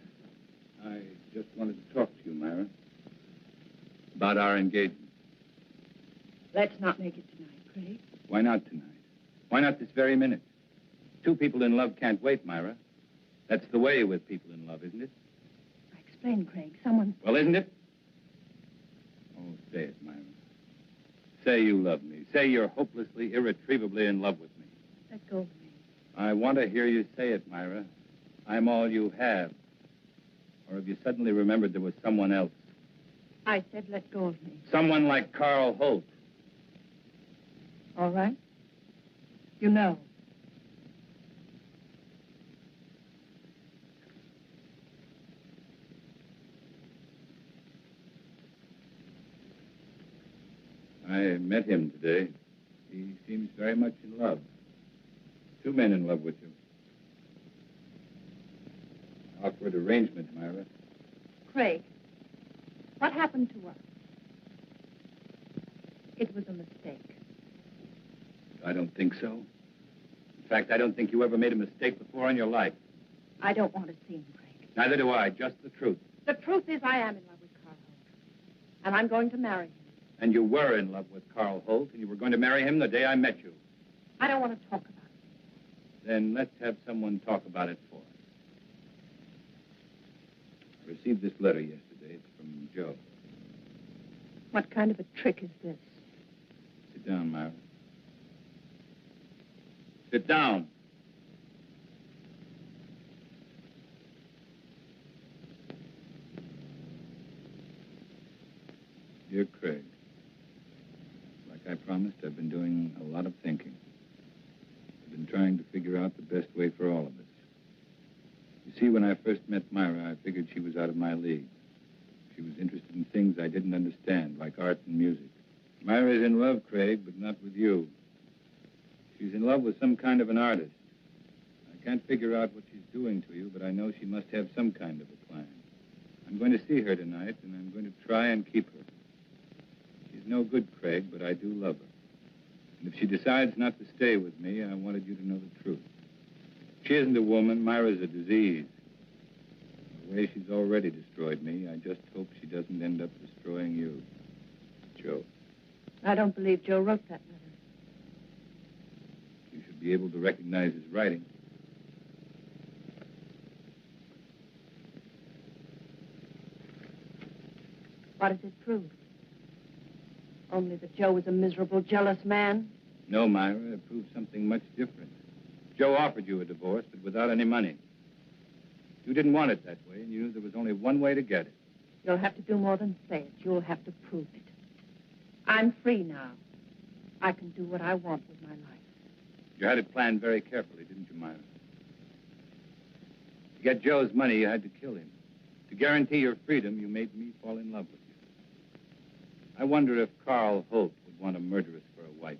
I just wanted to talk to you, Myra, about our engagement. Let's not make it tonight, Craig. Why not tonight? Why not this very minute? Two people in love can't wait, Myra. That's the way with people in love, isn't it? Explain, Craig. Someone... Well, isn't it? Oh, say it, Myra. Say you love me. Say you're hopelessly, irretrievably in love with me. Let go of me. I want to hear you say it, Myra. I'm all you have. Or have you suddenly remembered there was someone else? I said let go of me. Someone like Carl Holt. All right? You know. I met him today. He seems very much in love. Two men in love with you. Awkward arrangement, Myra. Craig, what happened to us? It was a mistake. I don't think so. In fact, I don't think you ever made a mistake before in your life. I don't want to see him, Craig. Neither do I. Just the truth. The truth is I am in love with Carl Holt. And I'm going to marry him. And you were in love with Carl Holt, and you were going to marry him the day I met you. I don't want to talk about it. Then let's have someone talk about it for us. I received this letter yesterday. It's from Joe. What kind of a trick is this? Sit down, Myra. Sit down. Dear Craig, like I promised, I've been doing a lot of thinking. I've been trying to figure out the best way for all of us. You see, when I first met Myra, I figured she was out of my league. She was interested in things I didn't understand, like art and music. Myra's in love, Craig, but not with you. She's in love with some kind of an artist. I can't figure out what she's doing to you, but I know she must have some kind of a plan. I'm going to see her tonight, and I'm going to try and keep her. She's no good, Craig, but I do love her. And if she decides not to stay with me, I wanted you to know the truth. She isn't a woman. Myra's a disease. The way she's already destroyed me, I just hope she doesn't end up destroying you. Joe. I don't believe Joe wrote that letter. You should be able to recognize his writing. What does it prove? Only that Joe was a miserable, jealous man? No, Myra, it proves something much different. Joe offered you a divorce, but without any money. You didn't want it that way, and you knew there was only one way to get it. You'll have to do more than say it. You'll have to prove it. I'm free now. I can do what I want with my life. You had it planned very carefully, didn't you, Myra? To get Joe's money, you had to kill him. To guarantee your freedom, you made me fall in love with you. I wonder if Carl Holt would want a murderess for a wife.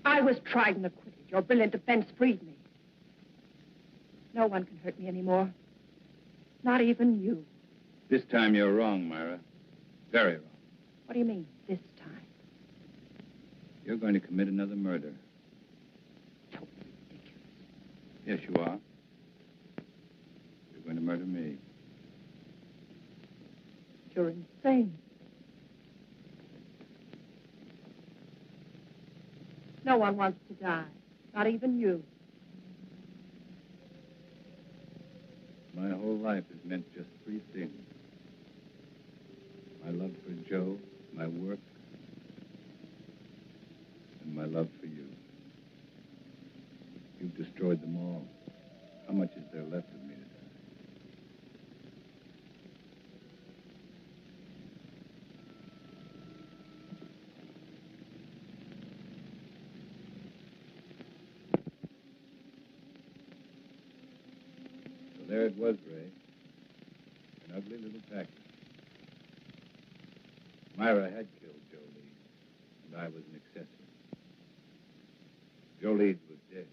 I was tried and acquitted. Your brilliant defense freed me. No one can hurt me anymore. Not even you. This time you're wrong, Myra. Very wrong. What do you mean, this time? You're going to commit another murder. Totally ridiculous. Yes, you are. You're going to murder me. You're insane. No one wants to die. Not even you. My whole life has meant just three things. My love for Joe, my work, and my love for you. destroyed them all. How much is there left of me to die? So there it was, Ray. An ugly little package. Myra had killed Joe Leeds, and I was an accessory. Joe Leeds was dead.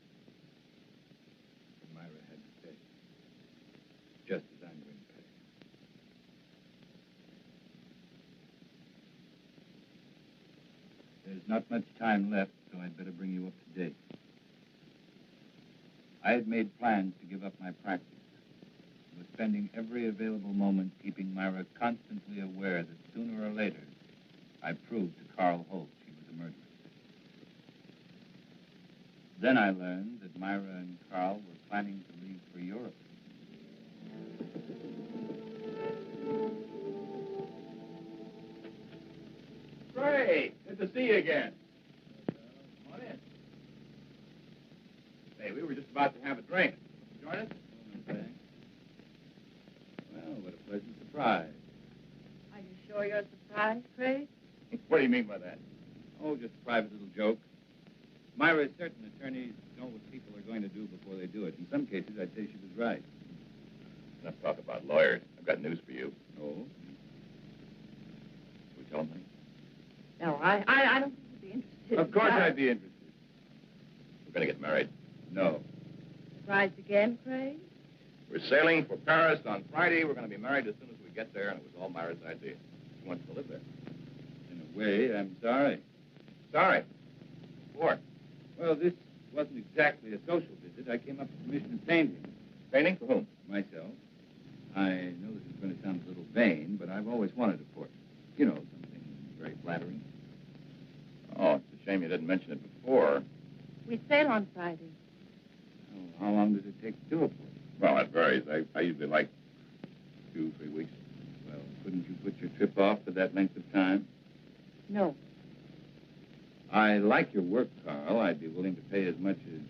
And Myra had to pay. Just as I'm going to pay. There's not much time left, so I'd better bring you up to date. I had made plans to give up my practice. I was spending every available moment keeping Myra constantly aware that sooner or later, I proved to Carl Holt she was a murderess. Then I learned that Myra and Carl were planning to leave for Europe. Craig, good to see you again. Come on in. Hey, we were just about to have a drink. Join us? Okay. Well, what a pleasant surprise. Are you sure you're surprised, Craig? What do you mean by that? Oh, just a private little joke. Myra, certain attorneys know what people are going to do before they do it. In some cases, I'd say she was right. Enough talk about lawyers. I've got news for you. Oh? We tell them, honey? No, I don't think you'd be interested. Of course I'd be interested. We're going to get married. No. Surprised again, Craig? We're sailing for Paris on Friday. We're going to be married as soon as we get there, and it was all Myra's idea. She wants to live there. In a way, I'm sorry. Sorry. What? Well, this wasn't exactly a social visit. I came up to commission a painting. Painting? For whom? Myself. I know this is going to sound a little vain, but I've always wanted a portrait. You know, something very flattering. Oh, it's a shame you didn't mention it before. We sail on Friday. Oh, how long does it take to do a portrait? Well, it varies. I usually like 2-3 weeks. Well, couldn't you put your trip off for that length of time? No. I like your work, Carl. I'd be willing to pay as much as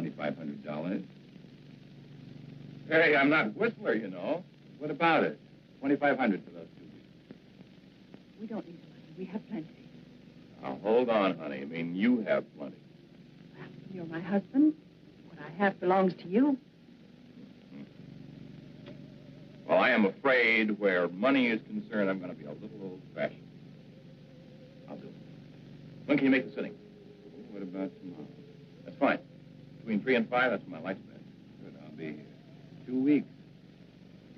$2,500. Hey, I'm not Whistler, you know. What about it? $2,500 for those 2 weeks. We don't need the money. We have plenty. Now, hold on, honey. I mean, you have plenty. Well, you're my husband. What I have belongs to you. Well, I am afraid where money is concerned, I'm going to be a little old-fashioned. I'll do it. When can you make the sitting? What about tomorrow? That's fine. Between 3 and 5, that's my lifespan. Good, I'll be here. 2 weeks.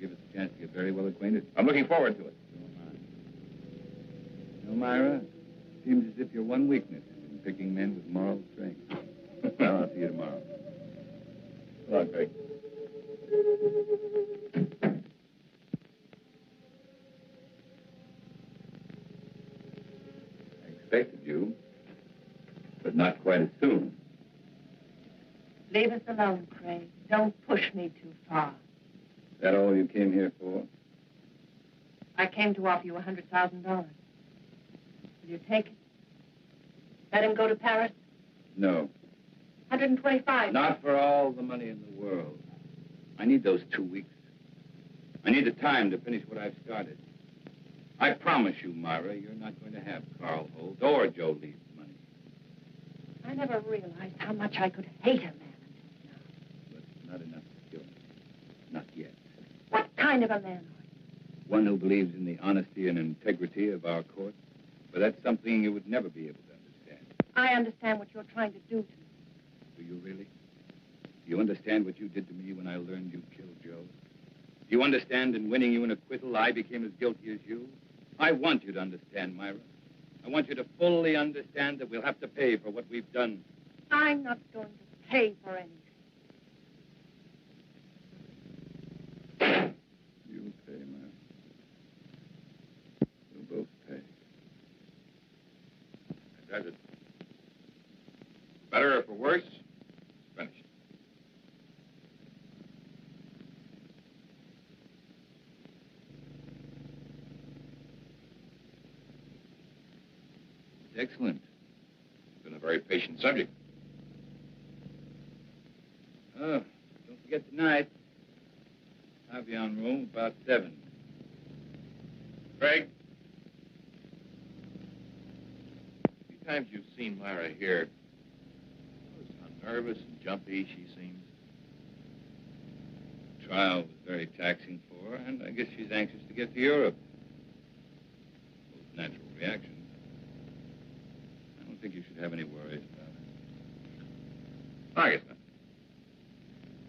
Give us a chance to get very well acquainted. I'm looking forward to it. So am I. You know, Myra, seems as if your one weakness is in picking men with moral strength. Well, I'll see you tomorrow. Come on, Craig. I expected you, but not quite as soon. Leave us alone, Craig. Don't push me too far. Is that all you came here for? I came to offer you $100,000. Will you take it? Let him go to Paris? No. 125. Not for all the money in the world. I need those 2 weeks. I need the time to finish what I've started. I promise you, Myra, you're not going to have Carl Holt or Joe Leeds' money. I never realized how much I could hate a man until now. But not enough to kill me. Not yet. What kind of a man are you? One who believes in the honesty and integrity of our court. But that's something you would never be able to understand. I understand what you're trying to do to me. Do you really? Do you understand what you did to me when I learned you killed Joe? Do you understand in winning you an acquittal, I became as guilty as you? I want you to understand, Myra. I want you to fully understand that we'll have to pay for what we've done. I'm not going to pay for anything. You'll pay, Myra. We'll both pay. That does it. Better or for worse, it's finished. Excellent. It's been a very patient subject. here tonight. I'll be on room about 7. Craig? A few times you've seen Myra here. Notice how nervous and jumpy she seems. The trial was very taxing for her, and I guess she's anxious to get to Europe. Most natural reaction. I don't think you should have any worries about her. I guess not.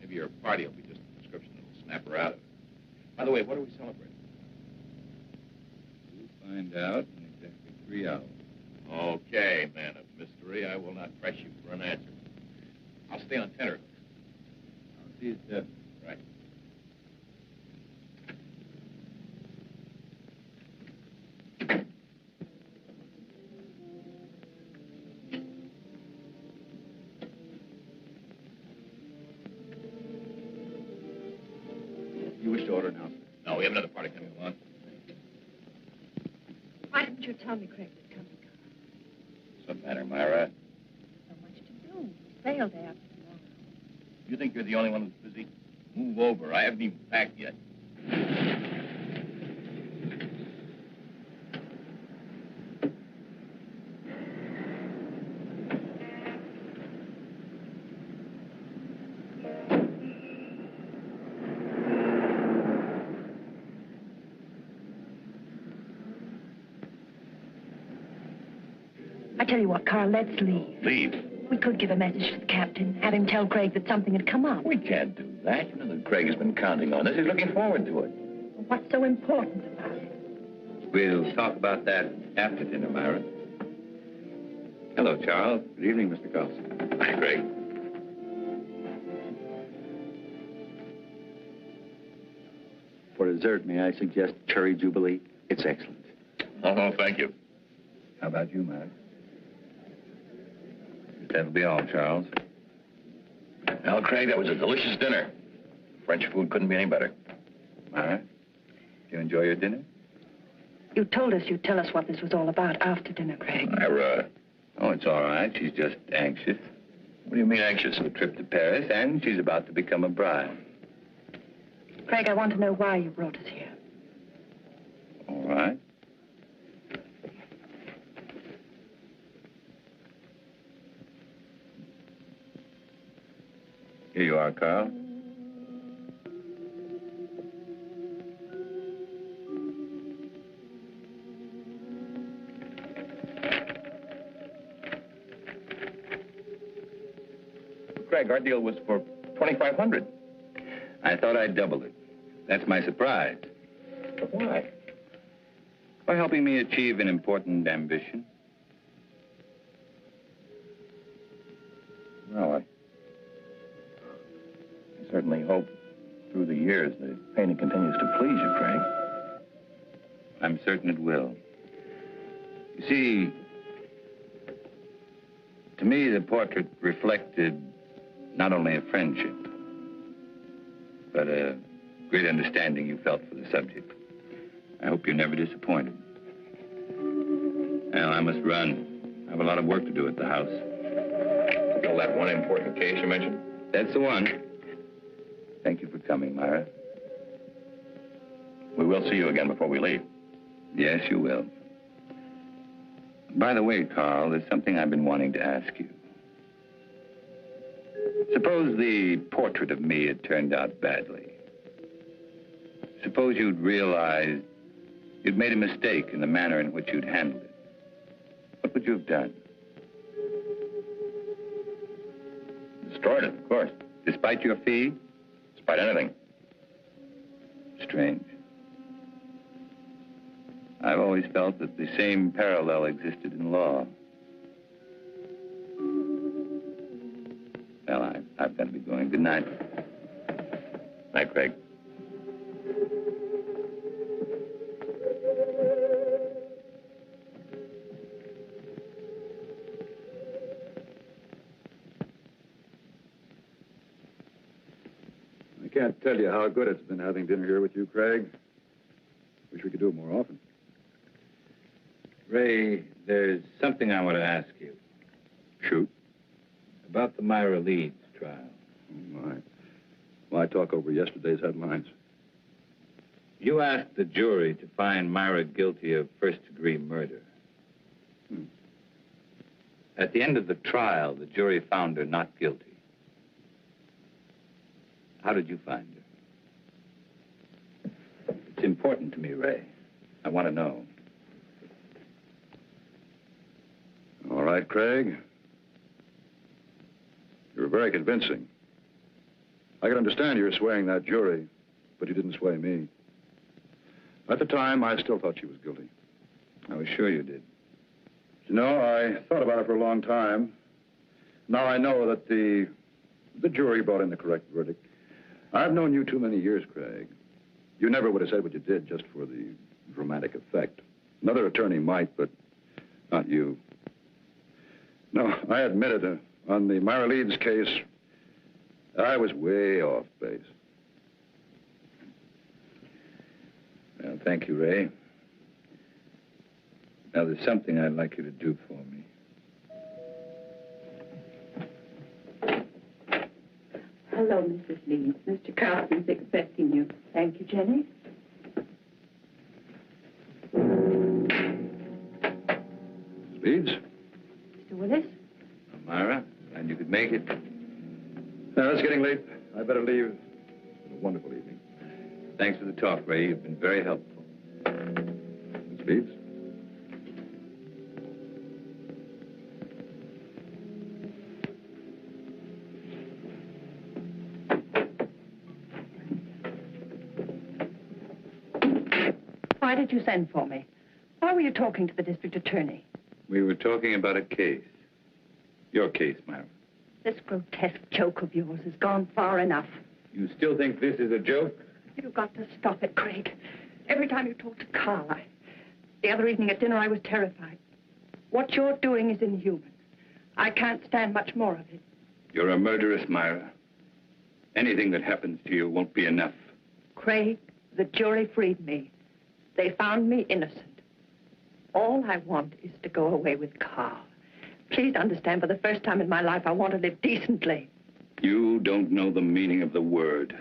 Maybe your party will be just a prescription that'll snap her out of it. By the way, what are we celebrating? We'll find out in exactly 3 hours. Okay, man of mystery. I will not press you for an answer. I'll stay on tenterhooks. I'll see you at 7. Right. You wish to order now, sir? No, we have another party coming along. Why didn't you tell me Craig was coming? What's the matter, Myra? So much to do. Sale day after tomorrow. You think you're the only one who's busy? Move over. I haven't even packed yet. I tell you what, Carl, let's leave. Leave? We could give a message to the captain, have him tell Craig that something had come up. We can't do that. You know that Craig has been counting on this. He's looking forward to it. What's so important about it? We'll talk about that after dinner, Myra. Hello, Charles. Good evening, Mr. Carlson. Hi, Craig. For dessert, may I suggest cherry jubilee? It's excellent. Oh, thank you. How about you, Myra? That'll be all, Charles. Well, Craig, that was a delicious dinner. French food couldn't be any better. Myra, do you enjoy your dinner? You told us you'd tell us what this was all about after dinner, Craig. Myra. Oh, it's all right. She's just anxious. What do you mean anxious? A trip to Paris, and she's about to become a bride. Craig, I want to know why you brought us here. All right. Here you are, Carl. Craig, our deal was for $2,500. I thought I'd double it. That's my surprise. But why? For helping me achieve an important ambition. Well, I certainly hope through the years the painting continues to please you, Craig. I'm certain it will. You see, to me, the portrait reflected not only a friendship, but a great understanding you felt for the subject. I hope you're never disappointed. Well, I must run. I have a lot of work to do at the house. Still that one important case you mentioned? That's the one. Thank you for coming, Myra. We will see you again before we leave. Yes, you will. By the way, Carl, there's something I've been wanting to ask you. Suppose the portrait of me had turned out badly. Suppose you'd realized you'd made a mistake in the manner in which you'd handled it. What would you have done? Destroyed it, of course. Despite your fee? Despite anything. Strange. I've always felt that the same parallel existed in law. Well, I've got to be going. Good night. Night, Craig. I can't tell you how good it's been having dinner here with you, Craig. Wish we could do it more often. Ray, there's something I want to ask you. Shoot. About the Myra Leeds trial. Oh, my. Why talk over yesterday's headlines? You asked the jury to find Myra guilty of first-degree murder. At the end of the trial, the jury found her not guilty. How did you find her? It's important to me, Ray. I want to know. All right, Craig. You were very convincing. I can understand you were swaying that jury, but you didn't sway me. At the time, I still thought she was guilty. I was sure you did. You know, I thought about it for a long time. Now I know that the jury brought in the correct verdict. I've known you too many years, Craig. You never would have said what you did just for the dramatic effect. Another attorney might, but not you. No, I admit it. On the Myra Leeds case, I was way off base. Well, thank you, Ray. Now, there's something I'd like you to do for me. Hello, Mrs. Leeds. Mr. Carlson's expecting you. Thank you, Jenny. Leeds? Mr. Willis? Myra, glad you could make it. Now, it's getting late. I better leave. It's been a wonderful evening. Thanks for the talk, Ray. You've been very helpful. Miss Leeds? Why did you send for me? Why were you talking to the district attorney? We were talking about a case. Your case, Myra. This grotesque joke of yours has gone far enough. You still think this is a joke? You've got to stop it, Craig. Every time you talk to Carl, the other evening at dinner, I was terrified. What you're doing is inhuman. I can't stand much more of it. You're a murderess, Myra. Anything that happens to you won't be enough. Craig, the jury freed me. They found me innocent. All I want is to go away with Carl. Please understand, for the first time in my life, I want to live decently. You don't know the meaning of the word.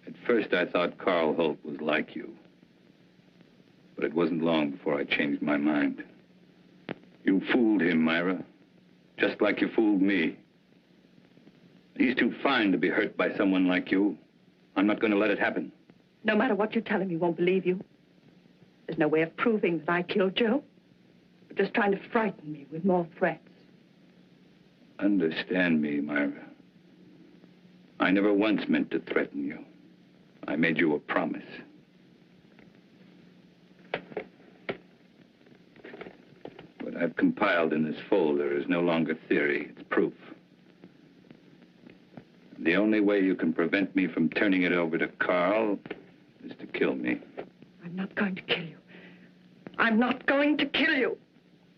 At first, I thought Carl Holt was like you. But it wasn't long before I changed my mind. You fooled him, Myra. Just like you fooled me. He's too fine to be hurt by someone like you. I'm not going to let it happen. No matter what you tell him, he won't believe you. There's no way of proving that I killed Joe. You're just trying to frighten me with more threats. Understand me, Myra. I never once meant to threaten you. I made you a promise. What I've compiled in this folder is no longer theory, it's proof. The only way you can prevent me from turning it over to Carl is to kill me. I'm not going to kill you. I'm not going to kill you.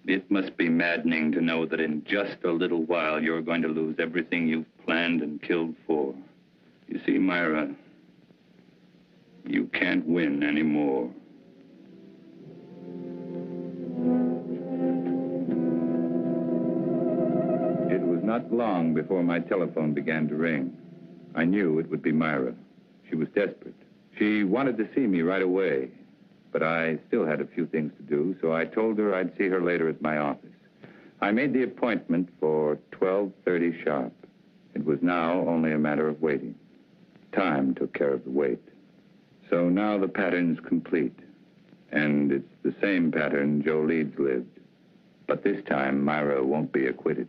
It must be maddening to know that in just a little while you're going to lose everything you've planned and killed for. You see, Myra, you can't win anymore. It was not long before my telephone began to ring. I knew it would be Myra. She was desperate. She wanted to see me right away, but I still had a few things to do, so I told her I'd see her later at my office. I made the appointment for 12:30 sharp. It was now only a matter of waiting. Time took care of the wait. So now the pattern's complete, and it's the same pattern Joe Leeds lived. But this time, Myra won't be acquitted.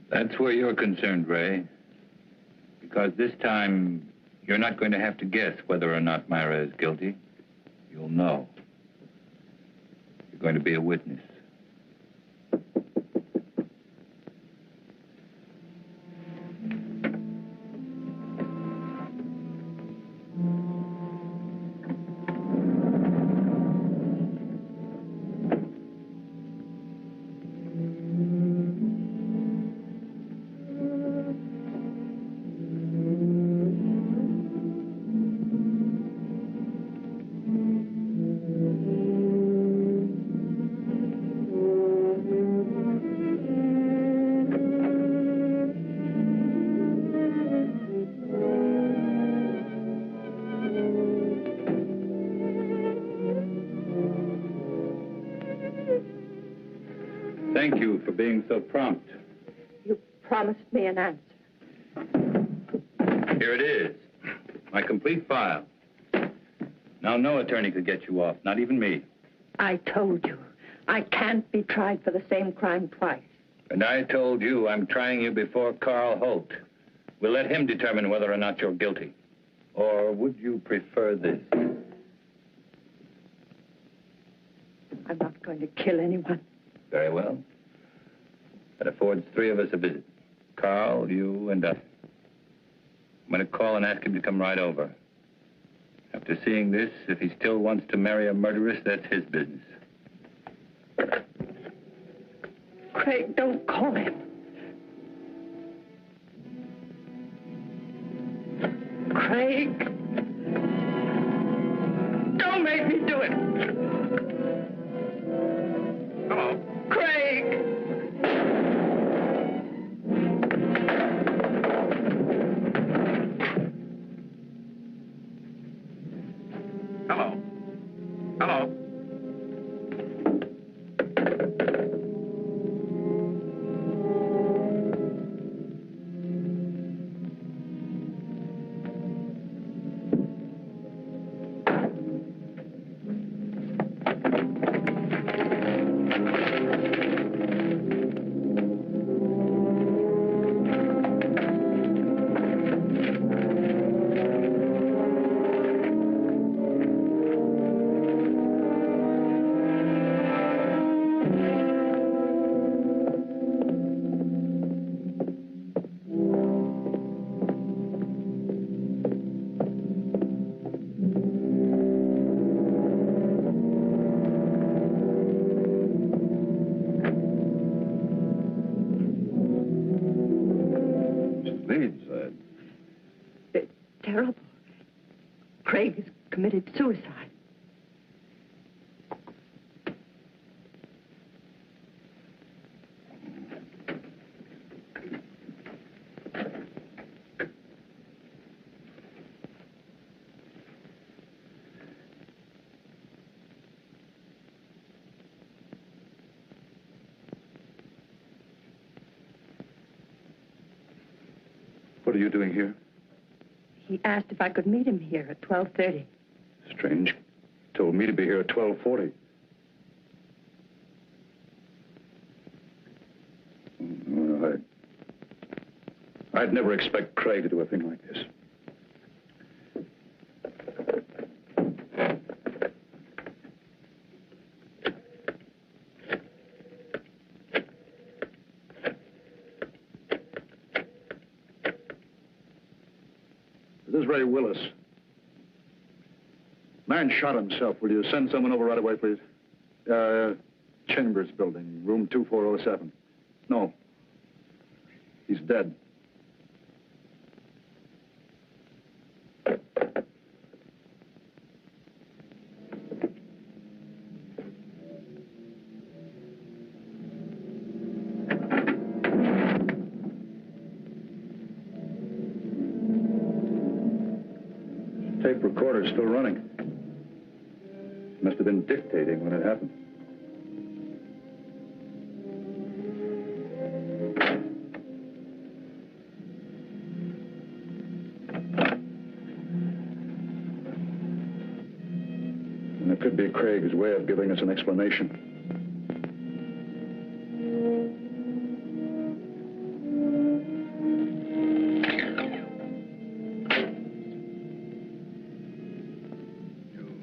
That's where you're concerned, Ray. Because this time, you're not going to have to guess whether or not Myra is guilty. You'll know. You're going to be a witness. thank you for being so prompt. You promised me an answer. Here it is. My complete file. Now, no attorney could get you off, not even me. I told you, I can't be tried for the same crime twice. And I told you I'm trying you before Carl Holt. We'll let him determine whether or not you're guilty. Or would you prefer this? I'm not going to kill anyone. Very well. That affords three of us a visit. Carl, you, and us. I'm going to call and ask him to come right over. After seeing this, if he still wants to marry a murderess, that's his business. Craig, don't call him. Craig. Don't make me do it. Hello. Craig. Hello. Hello. It's terrible. Craig has committed suicide. What are you doing here? He asked if I could meet him here at 12:30. Strange. Told me to be here at 12:40. Well, I'd never expect Craig to do a thing like this. This is Ray Willis. Man shot himself. Will you send someone over right away, please? Chambers building, room 2407. No. He's dead. Tape recorder's still running. Must have been dictating when it happened. And it could be Craig's way of giving us an explanation.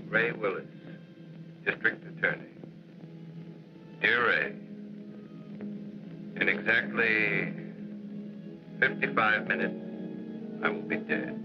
Ray Willis, District Attorney. Dear Ray, in exactly 55 minutes, I will be dead.